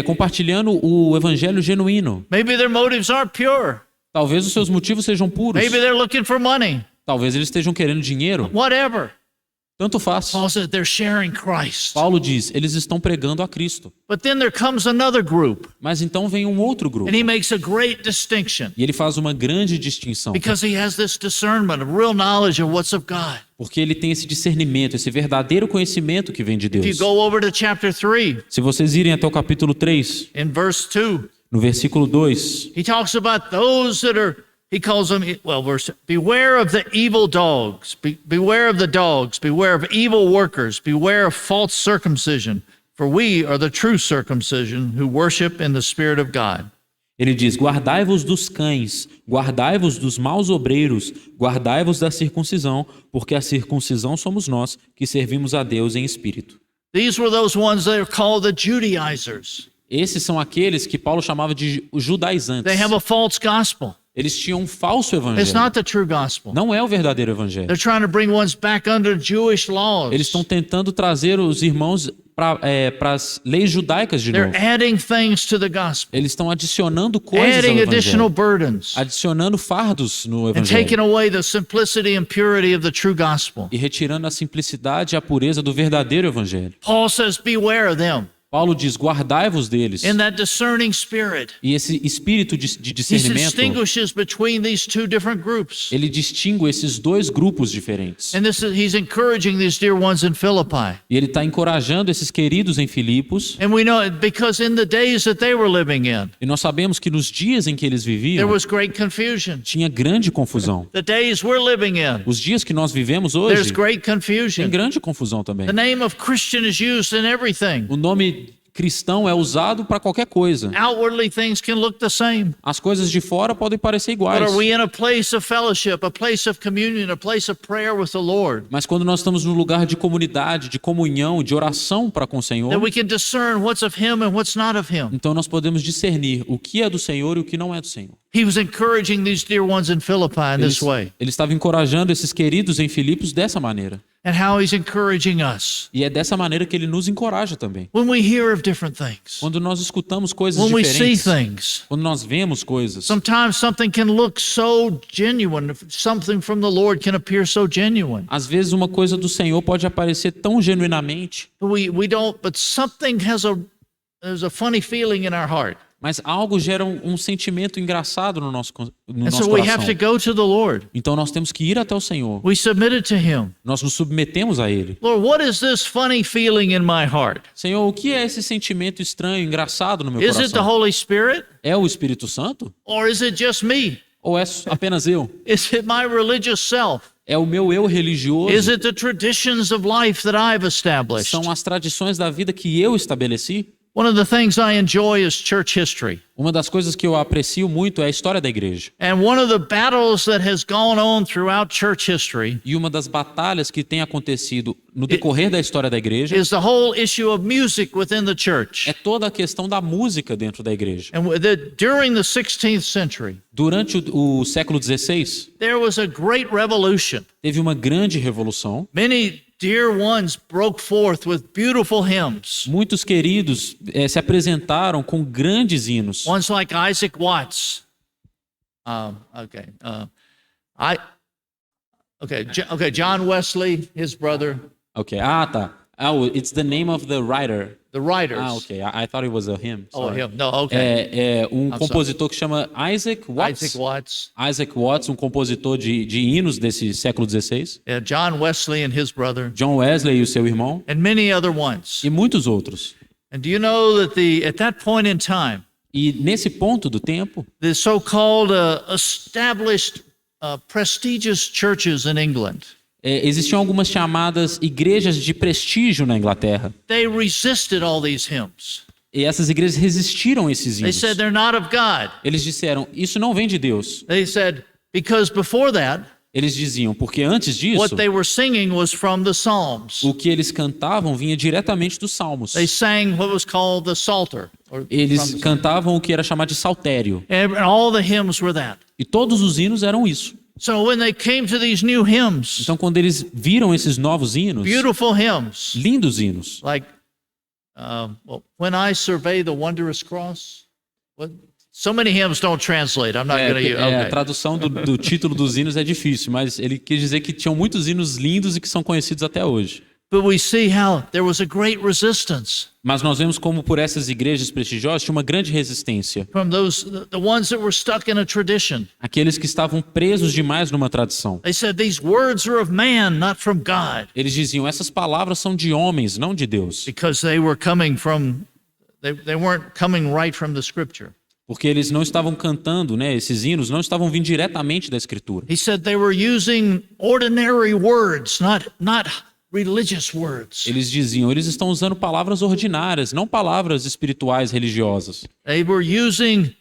compartilhando o evangelho genuíno. Maybe their motives aren't pure. Talvez os seus motivos sejam puros. Maybe they're looking for money. Talvez eles estejam querendo dinheiro. Whatever. Tanto faz. Paul said they're sharing Christ. Paulo diz, eles estão pregando a Cristo. But then there comes another group, Mas então vem um outro grupo. and he makes a great distinction E ele faz uma grande distinção. because he has this discernment of real knowledge of what's of God. Porque ele tem esse discernimento, esse verdadeiro conhecimento que vem de If you Deus. go over to chapter 3, Se vocês irem até o capítulo 3, in verse 2, no versículo 2, he talks about those that are, he calls them, well, verse, beware of the evil dogs, beware of the dogs, beware of evil workers, beware of false circumcision, For we are the true circumcision who worship in the Spirit of God. Ele diz: guardai-vos dos cães, guardai-vos dos maus obreiros, guardai-vos da circuncisão, porque a circuncisão somos nós, que servimos a Deus em espírito. These were those ones that are called the Judaizers. Esses são aqueles que Paulo chamava de judaizantes. They have a false gospel. Eles tinham um falso It's evangelho. not the true gospel. Não é o verdadeiro evangelho. They're trying to bring ones back under Jewish laws. Eles estão tentando trazer os irmãos para as leis judaicas de They're novo. adding things to the gospel, Eles estão adicionando coisas ao adding additional evangelho, burdens, adicionando fardos no and taking evangelho away the simplicity and purity of the true gospel. e retirando a simplicidade e a pureza do verdadeiro evangelho. Paul says, beware of them. Paulo diz: guardai-vos deles. In that discerning spirit, E esse espírito de he discernimento, distinguishes between these two different groups. ele distingue esses dois grupos diferentes. And he's encouraging these dear ones in Philippi. E ele está encorajando esses queridos em Filipos. And we know it because in the days that they were living in, E nós sabemos que nos dias em que eles there viviam, was great confusion. tinha grande confusão. The days we're living in, Os dias que nós vivemos there's hoje, great tem confusion. grande confusão também. The name of Christian is used in everything. O nome cristão é usado para qualquer coisa. Outwardly, things can look the same. As coisas de fora podem parecer But iguais. are we in a place of fellowship, a place of communion, a place of prayer with the Lord, Mas quando nós estamos num lugar de comunidade, de comunhão, de oração para com o that Senhor, we can discern what's of Him and what's not of Him? então nós podemos discernir o que é do Senhor e o que não é do Senhor. He was encouraging these dear ones in Philippi in this way, Ele estava encorajando esses queridos em Filipos dessa maneira. and how He's encouraging us. E é dessa maneira que ele nos encoraja também. When we hear of different things, Quando nós escutamos coisas when we see diferentes, things, quando nós vemos coisas, sometimes something can look so genuine. Something from the Lord can appear so genuine. às vezes uma coisa do Senhor pode aparecer tão genuinamente, We don't, but something there's a funny feeling in our heart. mas algo gera um sentimento engraçado no nosso And so we have to coração. go to the Lord. Então nós temos que ir até o Senhor. We submit it to Him. Nós nos submetemos a Ele. Lord, what is this funny feeling in my heart? Senhor, o que é esse sentimento estranho, engraçado no meu Is it the coração? Holy Spirit? É o Espírito Santo? Or is it just me? Ou é apenas eu? Is it my religious self? É o meu eu Is religioso? it the traditions of life that I've established? São as tradições da vida que eu estabeleci? One of the things I enjoy is church history. Uma das coisas que eu aprecio muito é a história da igreja. And one of the battles that has gone on throughout church history E uma das batalhas que tem acontecido no decorrer da história da igreja is the whole issue of music within the church. é toda a questão da música dentro da igreja. And during the 16th century, Durante o século XVI, there was a great revolution. teve uma grande revolução. Many dear ones broke forth with beautiful hymns. Muitos queridos se apresentaram com grandes hinos. Ones like Isaac Watts. John Wesley, his brother, Ok. Ah, tá. Oh, it's the name of the writer. the writers. Ah, ok. I thought it was a hymn. Oh, Sorry. him. No, okay. É um I'm compositor que chama Isaac Watts. Isaac Watts. Isaac Watts, um compositor de hinos desse século XVI. John Wesley and his brother, John Wesley e o seu irmão. and many other ones. E muitos outros. And do you know that at that point in time, E nesse ponto do tempo, the so-called established prestigious churches in England, existiam algumas chamadas igrejas de prestígio na Inglaterra. they resisted all these hymns. E essas igrejas resistiram a esses They hinos. said they're not of God. Eles disseram, isso não vem de Deus. They said, because before that, Eles diziam, porque antes disso, what they were singing was from the Psalms. o que eles cantavam vinha diretamente dos Salmos. They sang what was called the Psalter. Eles cantavam o que era chamado de saltério. And all the hymns were that. E todos os hinos eram isso. So when they came to these new hymns, Então, quando eles viram esses novos hinos, beautiful hymns, lindos hinos, like When I Survey the Wondrous Cross. So many hymns don't translate. I'm not going to use. A Okay. tradução do título dos hinos é difícil, mas ele quis dizer que tinham muitos hinos lindos e que são conhecidos até hoje. But we see how there was a great resistance Mas nós vemos como por essas igrejas prestigiosas tinha uma grande resistência. from the ones that were stuck in a tradition. Aqueles que estavam presos demais numa tradição. They said these words are of man, not from God, Eles diziam, essas palavras são de homens, não de Deus. because they were coming from. They weren't coming right from the Scripture. Porque eles não estavam cantando, né? Esses hinos não estavam vindo diretamente da Escritura. He said they were using ordinary words, not religious words. Eles diziam, eles estão usando palavras ordinárias, não palavras espirituais religiosas. They were using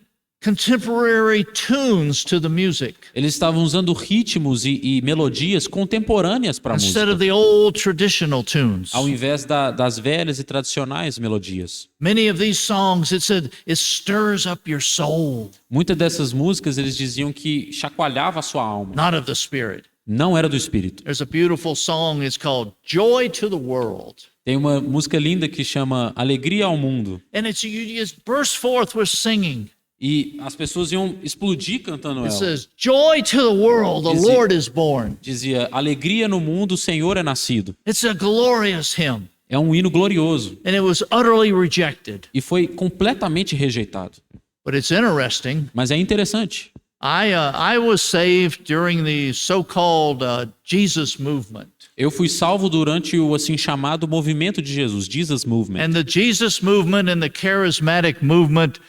contemporary tunes to the music Eles estavam usando ritmos e melodias contemporâneas para a instead música, of the old traditional tunes. ao invés das velhas e tradicionais melodias. Many of these songs, it said, it stirs up your soul, Muitas dessas músicas eles diziam que chacoalhava a sua alma, not of the spirit. não era do espírito. There's a beautiful song, it's called Joy to the World. Tem uma música linda que chama Alegria ao Mundo. And it's you just burst forth with singing. E as pessoas iam explodir cantando It ela. says, Joy to the world, the Is it- Lord is born. Dizia, alegria no mundo, o Senhor é nascido. It's a glorious hymn. É um hino glorioso. And it was utterly rejected. E foi completamente rejeitado. But it's interesting. Mas é interessante. I was saved during the so-called Jesus movement. Eu fui salvo durante o assim chamado movimento de Jesus, Jesus Movement. And the Jesus movement and the charismatic movement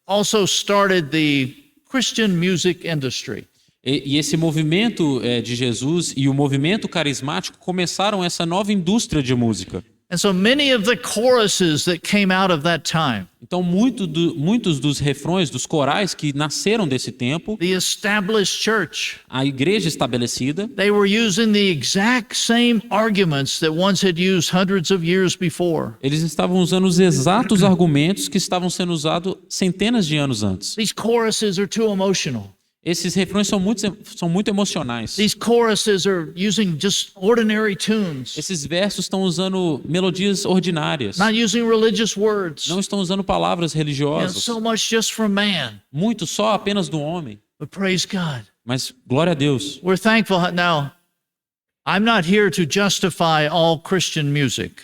also started the Christian music industry. E esse movimento de Jesus e o movimento carismático começaram essa nova indústria de música. And so many of the choruses that came out of that time, Então, muitos dos refrões, dos corais que nasceram desse tempo, the established church, a igreja estabelecida, they were using the exact same arguments that once had used hundreds of years before. eles estavam usando os exatos argumentos que estavam sendo usados centenas de anos antes. These choruses are too emotional. Esses refrões são muito emocionais. These choruses are using just ordinary tunes, Esses versos estão usando melodias ordinárias. not using religious words. Não estão usando palavras And religiosas. so much just from man. Muito só apenas do homem. But praise God. Mas glória a Deus. We're thankful. Now, I'm not here to justify all Christian music.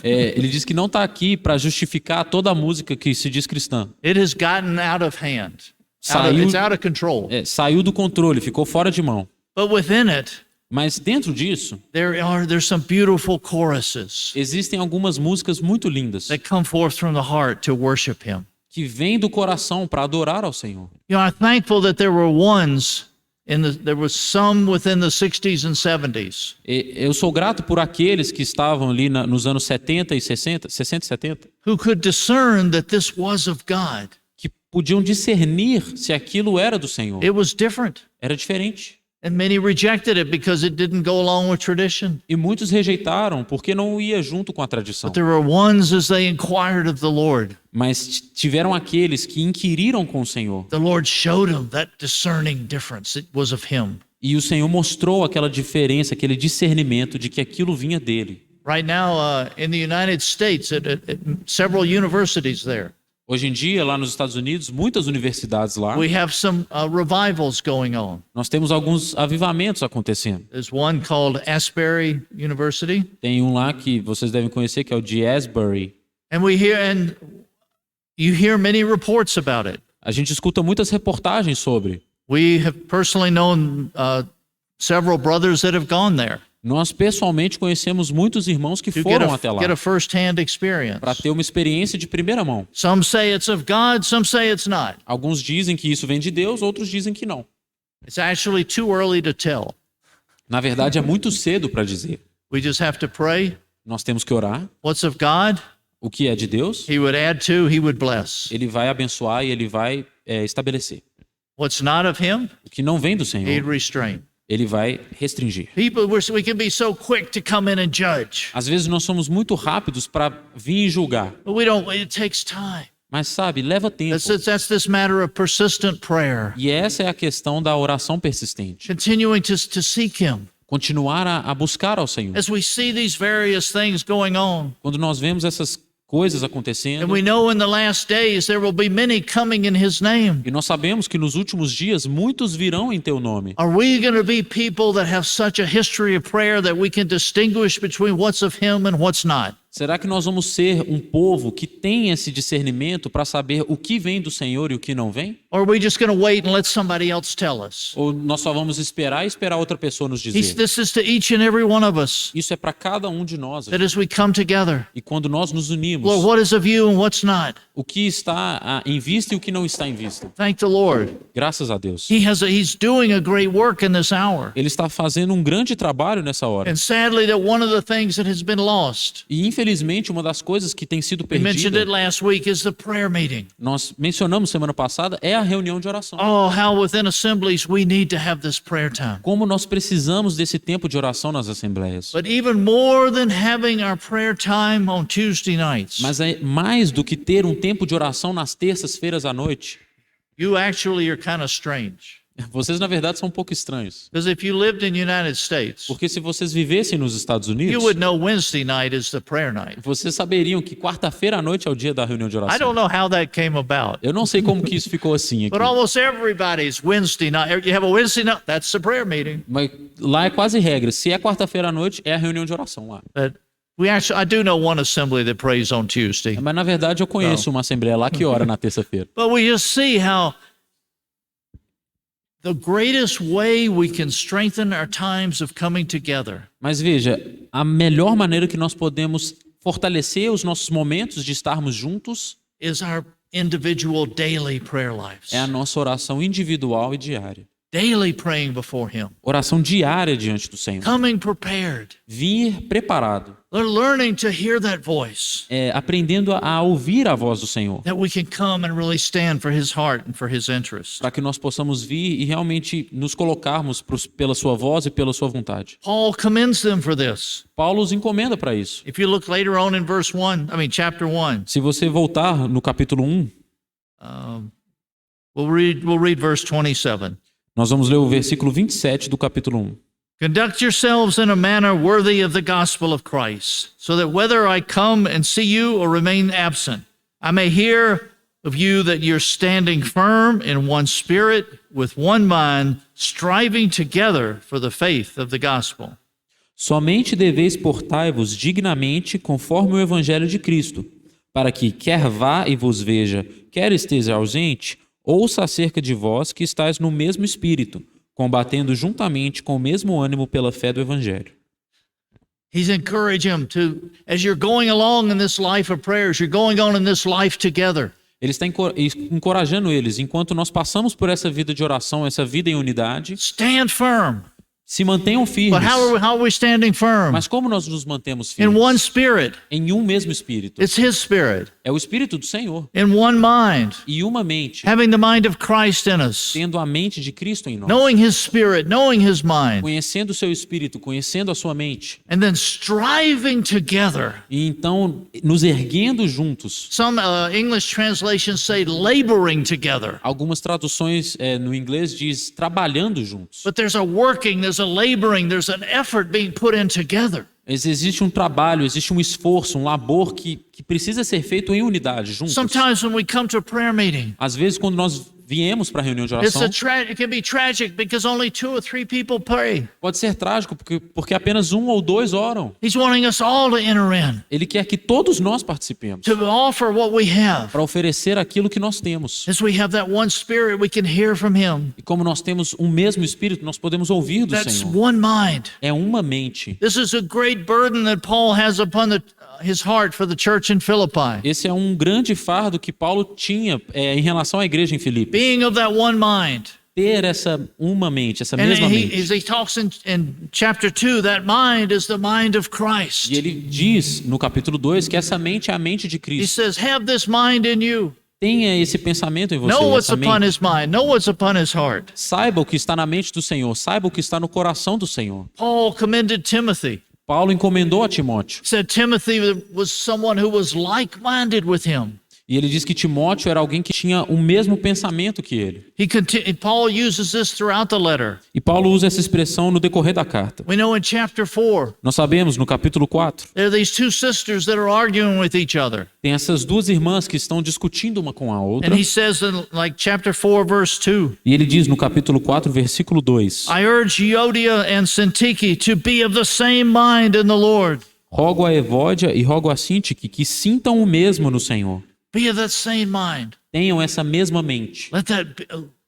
Ele diz que não está aqui para justificar toda a música que se diz cristã. It has gotten out of hand. Saiu- It's out of control. Saiu do controle, ficou fora de mão. But within it, Mas dentro disso, there's some beautiful choruses existem algumas músicas muito lindas that come forth from the heart to worship Him. que vêm do coração para adorar ao Senhor. You know, I'm thankful that there were ones there was some within the 60s and 70s Eu sou grato por aqueles que estavam ali nos anos 70 e 60 e 70, who could discern that this was of God. que podiam discernir se aquilo era do Senhor. It was different. Era diferente. And many rejected it because it didn't go along with tradition. E muitos rejeitaram porque não ia junto com a tradição. But there were ones as they inquired of the Lord. Mas tiveram aqueles que inquiriram com o Senhor. The Lord showed them that discerning difference. It was of Him. E o Senhor mostrou aquela diferença, aquele discernimento de que aquilo vinha dele. Right now, in the United States, at several universities there, Hoje em dia, lá nos Estados Unidos, muitas universidades lá, we have some revivals going on. nós temos alguns avivamentos acontecendo. There's one called Asbury University, Tem um lá que vocês devem conhecer, que é o de Asbury. and you hear many reports about it. A gente escuta muitas reportagens sobre. We have personally known several brothers that have gone there Nós pessoalmente conhecemos muitos irmãos que to foram até lá get a first-hand experience. para ter uma experiência de primeira mão. Some say it's of God, some say it's not. Alguns dizem que isso vem de Deus, outros dizem que não. It's actually too early to tell. Na verdade, é muito cedo para dizer. We just have to pray. Nós temos que orar. What's of God, O que é de Deus, He would add to, He would bless. Ele vai abençoar e Ele vai estabelecer. What's not of Him, O que não vem do He'd Senhor, restrain. Ele vai restringir. People, we can be so quick to come in and judge, Às vezes nós somos muito rápidos para vir e julgar. but we don't. It takes time. Mas sabe, leva tempo. That's this matter of persistent prayer, E essa é a questão da oração persistente. continuing to seek Him. Continuar a buscar ao Senhor. As we see these various things going on, Quando nós vemos essas coisas and acontecendo, we know in the last days there will be many coming in His name. e nós sabemos que nos últimos dias muitos virão em teu nome. Are we going to be people that have such a history of prayer that we can distinguish between what's of Him and what's not? Será que nós vamos ser um povo que tem esse discernimento para saber o que vem do Senhor e o que não vem? Or are we just going to wait and let somebody else tell us? Ou nós só vamos esperar e esperar outra pessoa nos dizer? This is to each and every one of us, Isso é para cada um de nós. that as we come together, E quando nós nos unimos, Lord, what is of you and what's not? o que está em vista e o que não está em vista. Thank the Lord. Graças a Deus. He's doing a great work in this hour. Ele está fazendo um grande trabalho nessa hora. And sadly, that one of the things that has been lost, E infelizmente uma das coisas que tem sido we mentioned it perdida, last week, is the prayer meeting. nós mencionamos semana passada, é a reunião de oração. Oh, how within assemblies we need to have this prayer time. Como nós precisamos desse tempo de oração nas assembleias. But even more than having our prayer time on Tuesday nights, Mas é mais do que ter um tempo de oração nas terças-feiras à noite. you actually are kind of strange. Vocês, na verdade, são um pouco estranhos. Because if you lived in the United States, Porque se vocês vivessem nos Estados you Unidos, would know Wednesday night is the prayer night. vocês saberiam que quarta-feira à noite é o dia da reunião de I don't oração. know how that came about, Eu não sei como que isso ficou assim aqui. but almost everybody's Wednesday night. You have a Wednesday night, that's the prayer meeting. Mas lá é quase regra. Se é quarta-feira à noite, é a reunião de oração lá. But I do know one assembly that prays on Tuesday. Mas, na verdade, eu conheço uma assembleia lá que ora na terça-feira. But we just see how the greatest way we can strengthen our times of coming together Mas veja, a melhor maneira que nós podemos fortalecer os nossos momentos de estarmos juntos is our individual daily prayer lives. é a nossa oração individual e diária. Daily praying before Him. Oração diária diante do Senhor. Coming prepared. Vir preparado. Learning to hear that voice. Aprendendo a ouvir a voz do Senhor. That we can come and really stand for His heart and for His interest. Para que nós possamos vir e realmente nos colocarmos pela sua voz e pela sua vontade. Paul commends them for this. Paulo os encomenda para isso. If you look later on in chapter 1. Se você voltar no capítulo 1, We'll read verse 27. nós vamos ler o versículo 27 do capítulo 1. Conduct yourselves in a manner worthy of the gospel of Christ, so that whether I come and see you or remain absent, I may hear of you that you're standing firm in one spirit, with one mind, striving together for the faith of the gospel. Somente deveis portai-vos dignamente conforme o evangelho de Cristo, para que, quer vá e vos veja, quer esteja ausente, ouça acerca de vós que estáis no mesmo espírito, combatendo juntamente com o mesmo ânimo pela fé do evangelho. He's encouraging them to, as you're going along in this life of prayers, you're going on in this life together. Ele está encorajando eles, enquanto nós passamos por essa vida de oração, essa vida em unidade, Stand firm. se mantenham firmes. But how are we standing firm? Mas como nós nos mantemos In one firmes? spirit. Em um mesmo espírito. It's His spirit. É o espírito do Senhor. In one mind. E uma mente, Having the mind of Christ in us. tendo a mente de Cristo em nós. Knowing His spirit, knowing His mind. Conhecendo o seu espírito, conhecendo a sua mente. And then striving together. E então nos erguendo juntos. Some English translations say laboring together. Algumas traduções no inglês diz trabalhando juntos. But there's a working, there's a laboring, there's an effort being put in together. Mas existe um trabalho, existe um esforço, um labor que precisa ser feito em unidade, juntos. Sometimes when we come to a prayer meeting, Às vezes, quando nós viemos para a reunião de oração, it can be tragic because only 2 or 3 people pray. pode ser trágico, porque apenas 1 ou 2 oram. He's wanting us all to enter in, Ele quer que todos nós participemos, to offer what we have. para oferecer aquilo que nós temos. As we have that one spirit, we can hear from Him. E como nós temos um mesmo espírito, nós podemos ouvir do That's Senhor. one mind. É uma mente. This is a great burden that Paul has upon his heart for the church in Philippi. Esse é um grande fardo que Paulo tinha em relação à igreja em Filipe. Being of that one mind. Ter essa uma mente, essa And mesma as mente. he talks in chapter 2, that mind is the mind of Christ. E ele diz no capítulo 2 que essa mente é a mente de He Cristo. says, have this mind in you. Tenha esse pensamento em você, Know what's essa upon mente. his mind. Know what's upon his heart. Saiba o que está na mente do Senhor, saiba o que está no coração do Senhor. Paul commended Timothy. Paulo encomendou a Timóteo. Said Timothy was someone who was like-minded with him. E ele diz que Timóteo era alguém que tinha o mesmo pensamento que ele. Paul uses this throughout the letter. E Paulo usa essa expressão no decorrer da carta. We know in chapter 4, Nós sabemos, no capítulo 4, there are these 2 sisters that are arguing with each other. tem essas duas irmãs que estão discutindo uma com a outra. And he says in chapter 4, verse 2, E ele diz no capítulo 4, versículo 2: I urge Euodia and Syntyche to be of the same mind in the Lord. Rogo a Evódia e rogo a Sintique que sintam o mesmo no Senhor. Be of that same mind. Tenham essa mesma mente,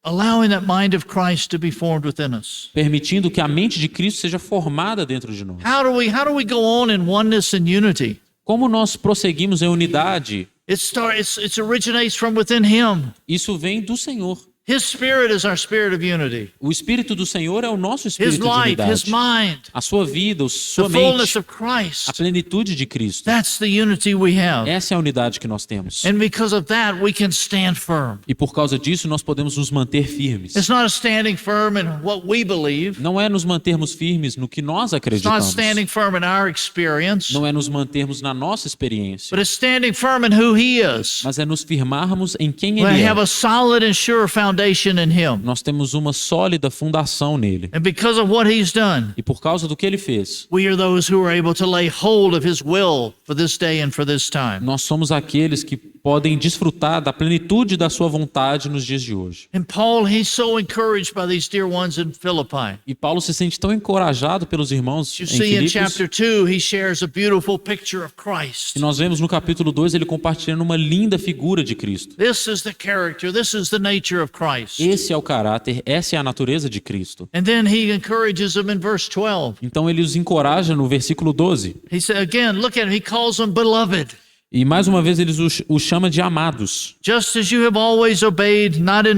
Allowing that mind of Christ to be formed within us. permitindo que a mente de Cristo seja formada dentro de nós. How do we go on in oneness and unity? Como nós prosseguimos em unidade, It originates from within Him. isso vem do Senhor. His Spirit is our spirit of unity. O Espírito do Senhor é o nosso His Espírito de life, His unidade. mind, A sua vida, sua the fullness mente, of Christ. a plenitude de Cristo. That's the unity we have. Essa é a unidade que nós temos. And because of that, we can stand firm. E por causa disso, nós podemos nos manter firmes. It's not a standing firm in what we believe. Não é nos mantermos firmes no que nós It's not acreditamos. standing firm in our experience. Não é nos mantermos na nossa experiência. But it's standing firm in who He is. Mas é nos firmarmos em quem We Ele have é. a solid and sure foundation in Him. Nós temos uma sólida fundação nele. And because of what He's done, E por causa do que Ele fez, we are those who are able to lay hold of His will for this day and for this time. nós somos aqueles que podem desfrutar da plenitude da sua vontade nos dias de hoje. And Paul, he's so encouraged by these dear ones in Philippi. E Paulo se sente tão encorajado pelos irmãos You em see in Filipos. chapter 2, he shares a beautiful picture of Christ. E nós vemos no capítulo 2 ele compartilhando uma linda figura de Cristo. This is the character, this is the nature of Christ. Esse é o caráter, essa é a natureza de Cristo. And then he encourages them in verse 12. Então ele os encoraja no versículo 12. He said, again, look at him, he calls them beloved. E mais uma vez ele os chama de amados. Just as you have always obeyed, not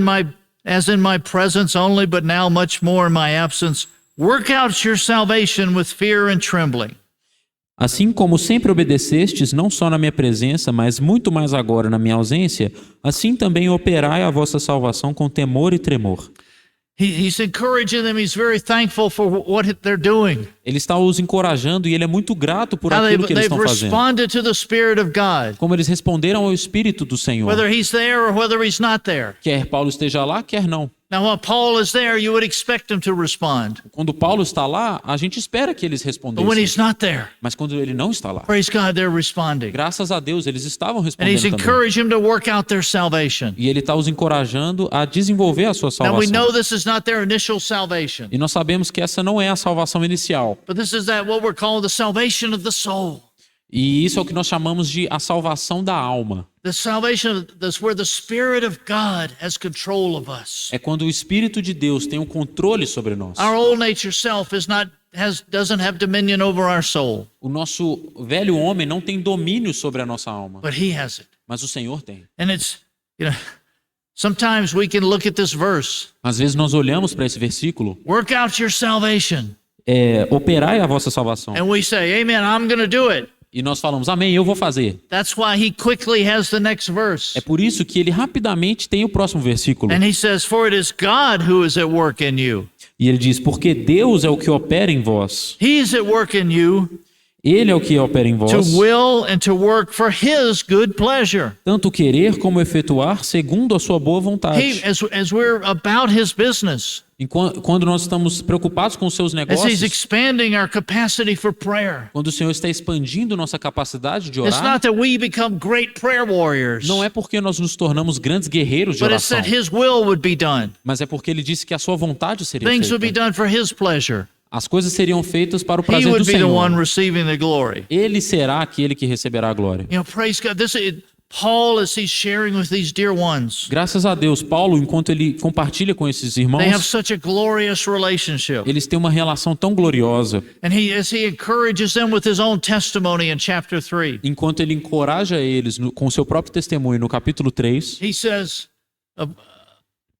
as in my presence only, but now much more in my absence, work out your salvation with fear and trembling. Assim como sempre obedecestes, não só na minha presença, mas muito mais agora na minha ausência, assim também operai a vossa salvação com temor e tremor. He's encouraging them. He's very thankful for what they're doing. Ele está os encorajando e ele é muito grato por How aquilo que eles they've estão fazendo. responded to the Spirit of God, Como eles responderam ao Espírito do Senhor. whether He's there or whether He's not there. Quer Paulo esteja lá, quer não. Now, while Paul is there, you would expect him to respond. Quando Paulo está lá, a gente espera que eles But when he's respondessem. not there, Mas quando ele não está lá, praise God, they're responding. graças a Deus, eles estavam And respondendo He's também. encouraged him to work out their salvation. E ele está os encorajando a desenvolver a sua Now, we know salvação. this is not their initial salvation, E nós sabemos que essa não é a salvação inicial. but this is what we're calling the salvation of the soul. E isso é o que nós chamamos de a salvação da alma. The salvation that's where the Spirit of God has control of us. É quando o Espírito de Deus tem o controle sobre nós. Our old nature self doesn't have dominion over our soul, O nosso velho homem não tem domínio sobre a nossa alma, but He has it. mas o Senhor tem. And it's, sometimes we can look at this verse, Às vezes nós olhamos para esse versículo, work out your salvation, operai a vossa salvação. and we say, Amen, I'm going to do it. E nós falamos, amém, eu vou fazer. That's why he quickly has the next verse. É por isso que ele rapidamente tem o próximo versículo. And he says, For it is God who is at work in you. E ele diz, porque Deus é o que opera em vós. He's at work in you Ele é o que opera em to vós, will and to work for His good pleasure. tanto querer como efetuar segundo a sua boa vontade. As we're about His business, Quando nós estamos preocupados com os seus as He's negócios, expanding our capacity for prayer. quando o Senhor está expandindo nossa capacidade de It's orar, not that we become great prayer warriors, não é porque nós nos tornamos grandes guerreiros de but it's oração, that His will would be done. mas é porque ele disse que a sua vontade seria Things would be feita. done for His pleasure. As coisas seriam feitas para o He prazer do would be the one Senhor. receiving the glory. Ele será aquele que receberá a glória. Praise God. Paul, as he's sharing with these dear ones, Graças a Deus, Paulo, enquanto ele compartilha com esses they have irmãos, such a glorious relationship. eles têm uma relação tão gloriosa. And as he encourages them with his own testimony in chapter 3, Enquanto ele encoraja eles com o seu próprio testemunho no capítulo 3, he says,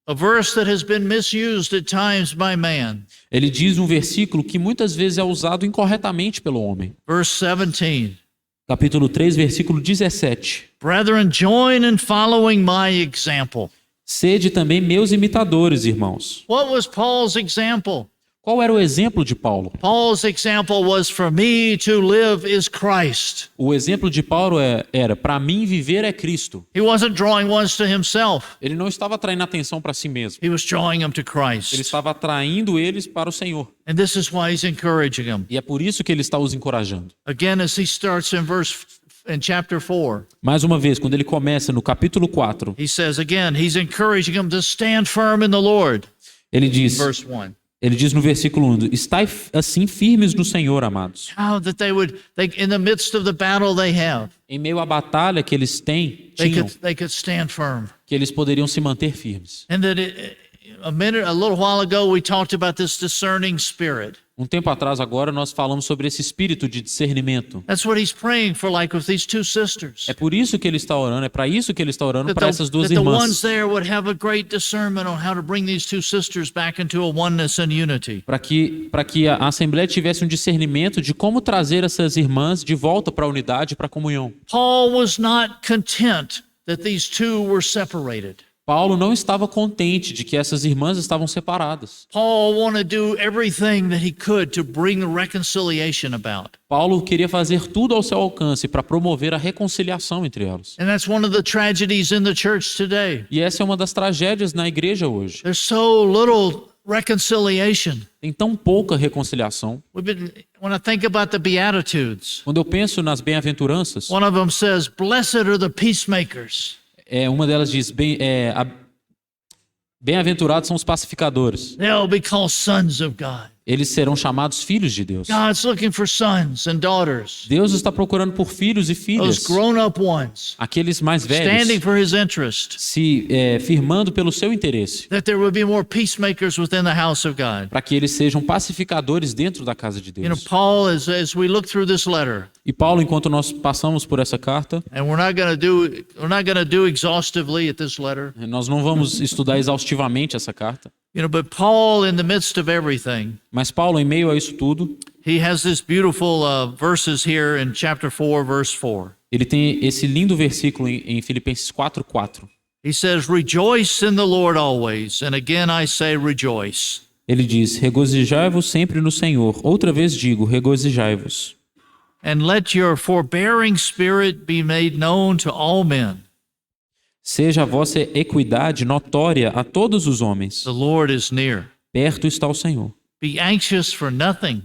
a verse that has been misused at times by man. ele diz um versículo que muitas vezes é usado incorretamente pelo homem. Verse 17. Capítulo 3, versículo 17. Brethren, join in following my example. Sede também meus imitadores, irmãos. What was Paul's example? Qual era o exemplo de Paulo? Paul's example was, for me to live is Christ. O exemplo de Paulo era, para mim viver é Cristo. He wasn't drawing ones to himself. Ele não estava atraindo atenção para si mesmo. He was drawing them to Ele Christ. estava atraindo eles para o Senhor. And this is why he's encouraging them. E é por isso que ele está os encorajando. Again, as he starts in chapter 4, Mais uma vez, quando ele começa no capítulo 4, he says again, he's encouraging them to stand firm in the Lord. ele diz, Verse 1. Ele diz no versículo 1, estai assim firmes no Senhor, amados. How that in the midst of the battle they have, Em meio à batalha que eles tinham, they could stand firm. que eles poderiam se manter firmes. And that a little while ago, we talked about this discerning spirit. Um tempo atrás, agora, nós falamos sobre esse espírito de discernimento. That's what he's praying for, like with these two sisters. É por isso que ele está orando, é para isso que ele está orando para essas duas that the ones irmãs. there would have a great discernment on how to bring these two sisters back into a oneness and unity. Para que a Assembleia tivesse um discernimento de como trazer essas irmãs de volta para a unidade e para a comunhão. Paul was not content that these two were separated. Paulo não estava contente de que essas irmãs estavam separadas. Paul wanted to do everything that he could to bring reconciliation about. Paulo queria fazer tudo ao seu alcance para promover a reconciliação entre elas. And that's one of the tragedies in the church today. E essa é uma das tragédias na igreja hoje. There's so little reconciliation. Tem tão pouca reconciliação. When I think about the Beatitudes, Quando eu penso nas bem-aventuranças, one of them says, "Blessed are the peacemakers. uma delas diz, bem-aventurados são os pacificadores. They'll be called sons of God." Eles serão chamados filhos de Deus. God's looking for sons and daughters, Deus está procurando por filhos e those filhas, grown-up ones, aqueles mais standing velhos, for his interest, firmando pelo seu interesse, that there would be more peacemakers within the house of God. para que eles sejam pacificadores dentro da casa de You know, Deus. Paul, as we look through this letter, E Paulo, enquanto nós passamos por essa carta, and we're not going to do exhaustively at this letter, nós não vamos estudar exaustivamente essa carta, but Paul, in the midst of everything, mas Paulo, em meio a isso tudo, he has this beautiful verses here in chapter 4, verse 4. ele tem esse lindo versículo em Filipenses 4:4. He says, "Rejoice in the Lord always, and again I say rejoice." Ele diz, regozijai-vos sempre no Senhor. Outra vez digo, regozijai-vos. And let your forbearing spirit be made known to all men. Seja a vossa equidade notória a todos os homens. The Lord is near. Perto está o Senhor. Be anxious for nothing,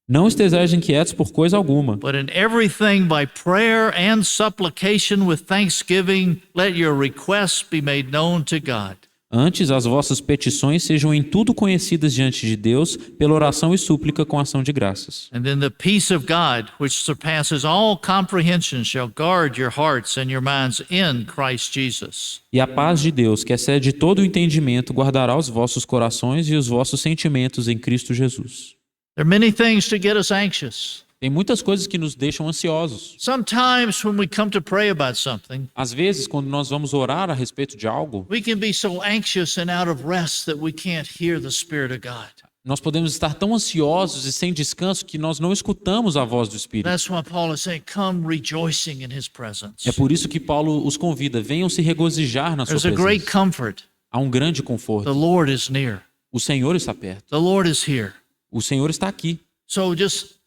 Não estejais inquietos por coisa alguma, but in everything by prayer and supplication with thanksgiving, let your requests be made known to God. antes as vossas petições sejam em tudo conhecidas diante de Deus, pela oração e súplica com ação de graças. And then the peace of God, which surpasses all comprehension, shall guard your hearts and your minds in Christ Jesus. E a paz de Deus, que excede todo o entendimento, guardará os vossos corações e os vossos sentimentos em Cristo Jesus. There are many things to get us anxious. Tem muitas coisas que nos deixam ansiosos. Sometimes when we come to pray about something, Às vezes, quando nós vamos orar a respeito de algo, we can be so anxious and out of rest that we can't hear the Spirit of God. nós podemos estar tão ansiosos e sem descanso que nós não escutamos a voz do Espírito. That's why Paul is saying, come rejoicing in his presence. É por isso que Paulo os convida, venham se regozijar na sua There's a great presença. comfort. Há um grande The conforto. Lord is near. O Senhor está perto. The Lord is here. O Senhor está aqui. So just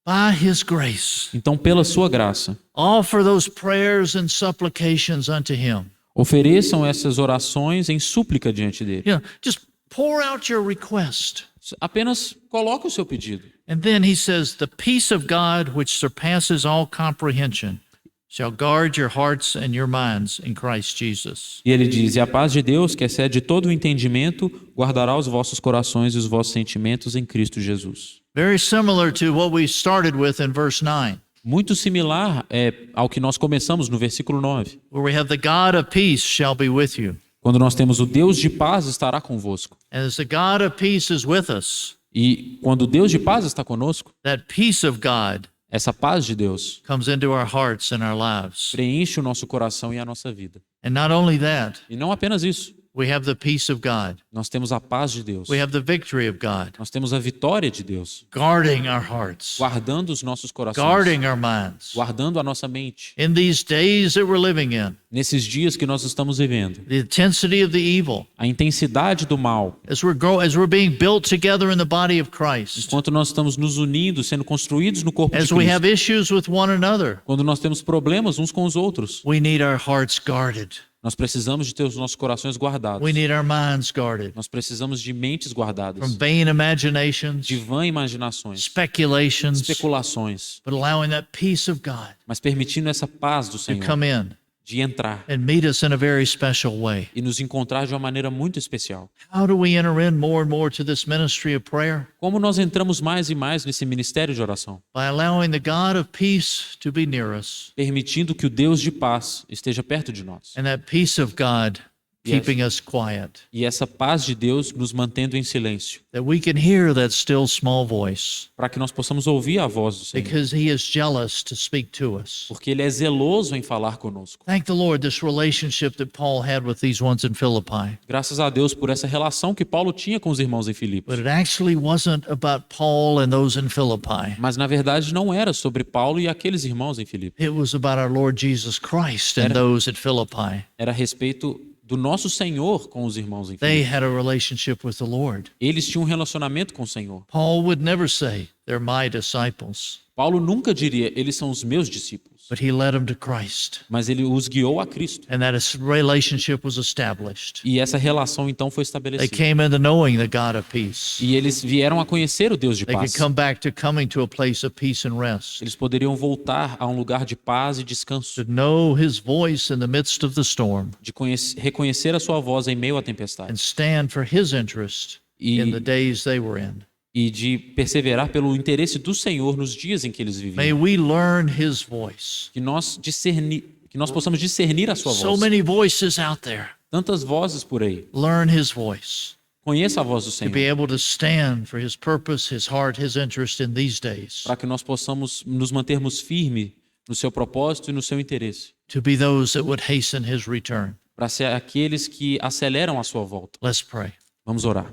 by his grace, Então, pela sua graça, offer those prayers and supplications unto him. ofereçam essas orações em súplica diante dele. Just pour out your request. Apenas coloque o seu pedido. And then he says, the peace of God, which surpasses all comprehension, shall guard your hearts and your minds in Christ Jesus. E ele diz, e a paz de Deus, que excede todo o entendimento, guardará os vossos corações e os vossos sentimentos em Cristo Jesus. Very similar to what we started with in verse 9, Muito similar ao que nós começamos no versículo 9, where we have the God of peace shall be with you. quando nós temos o Deus de paz estará convosco. And as the God of peace is with us, E quando o Deus de paz está conosco, that peace of God essa paz de Deus comes into our hearts and our lives. preenche o nosso coração e a nossa vida. And not only that, E não apenas isso, we have the peace of God. nós temos a paz de Deus. We have the victory of God, Nós temos a vitória de Deus, guarding our hearts, guardando os nossos corações, guarding our minds. guardando a nossa mente. In these days that we're living in, Nesses dias que nós estamos vivendo, the intensity of the evil, a intensidade do mal, as we're being built together in the body of Christ, enquanto nós estamos nos unindo, sendo construídos no corpo de as we have Cristo, issues with one another, quando nós temos problemas uns com os outros, we need our hearts guarded. nós precisamos de ter os nossos corações guardados. We need our minds guarded Nós precisamos de mentes from guardadas, vain imaginations, de vã imaginações, speculations, especulações, but allowing that peace of God mas permitindo essa paz do to Senhor come in. de entrar and meet us in a very special way. e nos encontrar de uma maneira muito especial. How do we enter in more and more to this ministry of prayer? Como nós entramos mais e mais nesse ministério de oração? By allowing the God of peace to be near us, Permitindo que o Deus de paz esteja perto de nós. and that peace of God keeping us quiet, E essa paz de Deus nos mantendo em silêncio, that we can hear that still small voice, para que nós possamos ouvir a voz do Senhor, because He is jealous to speak to us. porque Ele é zeloso em falar conosco. Thank the Lord, this relationship that Paul had with these ones in Philippi. Graças a Deus por essa relação que Paulo tinha com os irmãos em Filipos. But it actually wasn't about Paul and those in Philippi. Mas na verdade não era sobre Paulo e aqueles irmãos em Filipos. It was about our Lord Jesus Christ and those at Philippi. Era a respeito do nosso Senhor com os irmãos em They Filipos. had a relationship with the Lord. Eles tinham um relacionamento com o Senhor. Paul would never say, they're my disciples, Paulo nunca diria, eles são os meus discípulos. but he led them to Christ. Mas ele os guiou a Cristo. And that relationship was established. E essa relação então foi They estabelecida. came into knowing the God of peace. E eles vieram a conhecer o Deus de They could paz. come back to coming to a place of peace and rest, Eles poderiam voltar a um lugar de paz e descanso, to know his voice in the midst of the storm, de reconhecer a sua voz em meio à tempestade and stand for his interest in the e, days they were in. e de perseverar pelo interesse do Senhor nos dias em que eles viviam. May we learn his voice. Que nós possamos discernir a sua So voz. many voices out there. Tantas vozes por aí. Learn his voice. Conheça a voz do To be Senhor, able to stand for his purpose, his heart, his interest in these days. para que nós possamos nos mantermos firmes no seu propósito e no seu interesse, To be those that would hasten his return. para ser aqueles que aceleram a sua volta. Let's pray. Vamos orar.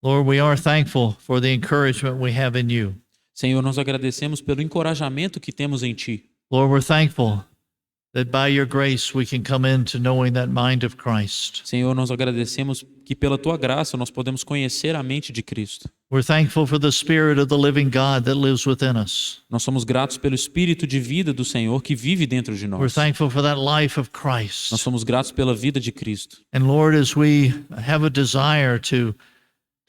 Lord, we are thankful for the encouragement we have in you. Senhor, nós agradecemos pelo encorajamento que temos em Ti. Lord, we're thankful that by your grace we can come into knowing that mind of Christ. Senhor, nós agradecemos que pela Tua graça nós podemos conhecer a mente de Cristo. We're thankful for the Spirit of the living God that lives within us. Nós somos gratos pelo Espírito de vida do Senhor que vive dentro de We're nós. thankful for that life of Nós Christ. somos gratos pela vida de Cristo. And Lord, as we have a desire to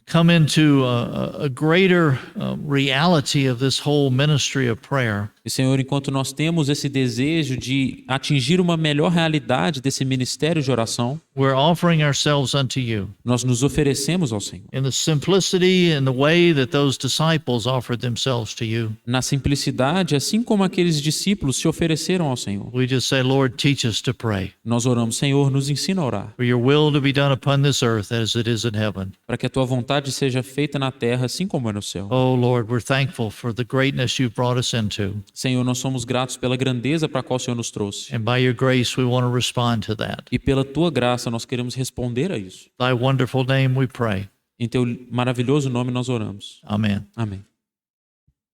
come into a greater reality of this whole ministry of prayer, E, Senhor, enquanto nós temos esse desejo de atingir uma melhor realidade desse ministério de oração, we're offering ourselves unto you nós nos oferecemos ao Senhor. in the simplicity and the way that those disciples offered themselves to you. Na simplicidade, assim como aqueles discípulos se ofereceram ao Senhor. We just say, Lord, teach us to pray, Nós oramos, Senhor, nos ensina a orar, for your will to be done upon this earth as it is in heaven. para que a Tua vontade seja feita na terra, assim como é no céu. Oh, Lord, we're thankful for the greatness you've brought us into. Senhor, nós somos gratos pela grandeza para a qual o Senhor nos trouxe. And by your grace, we want to respond to that. E pela Tua graça, nós queremos responder a isso. Thy wonderful name we pray. Em Teu maravilhoso nome nós oramos. Amen. Amém.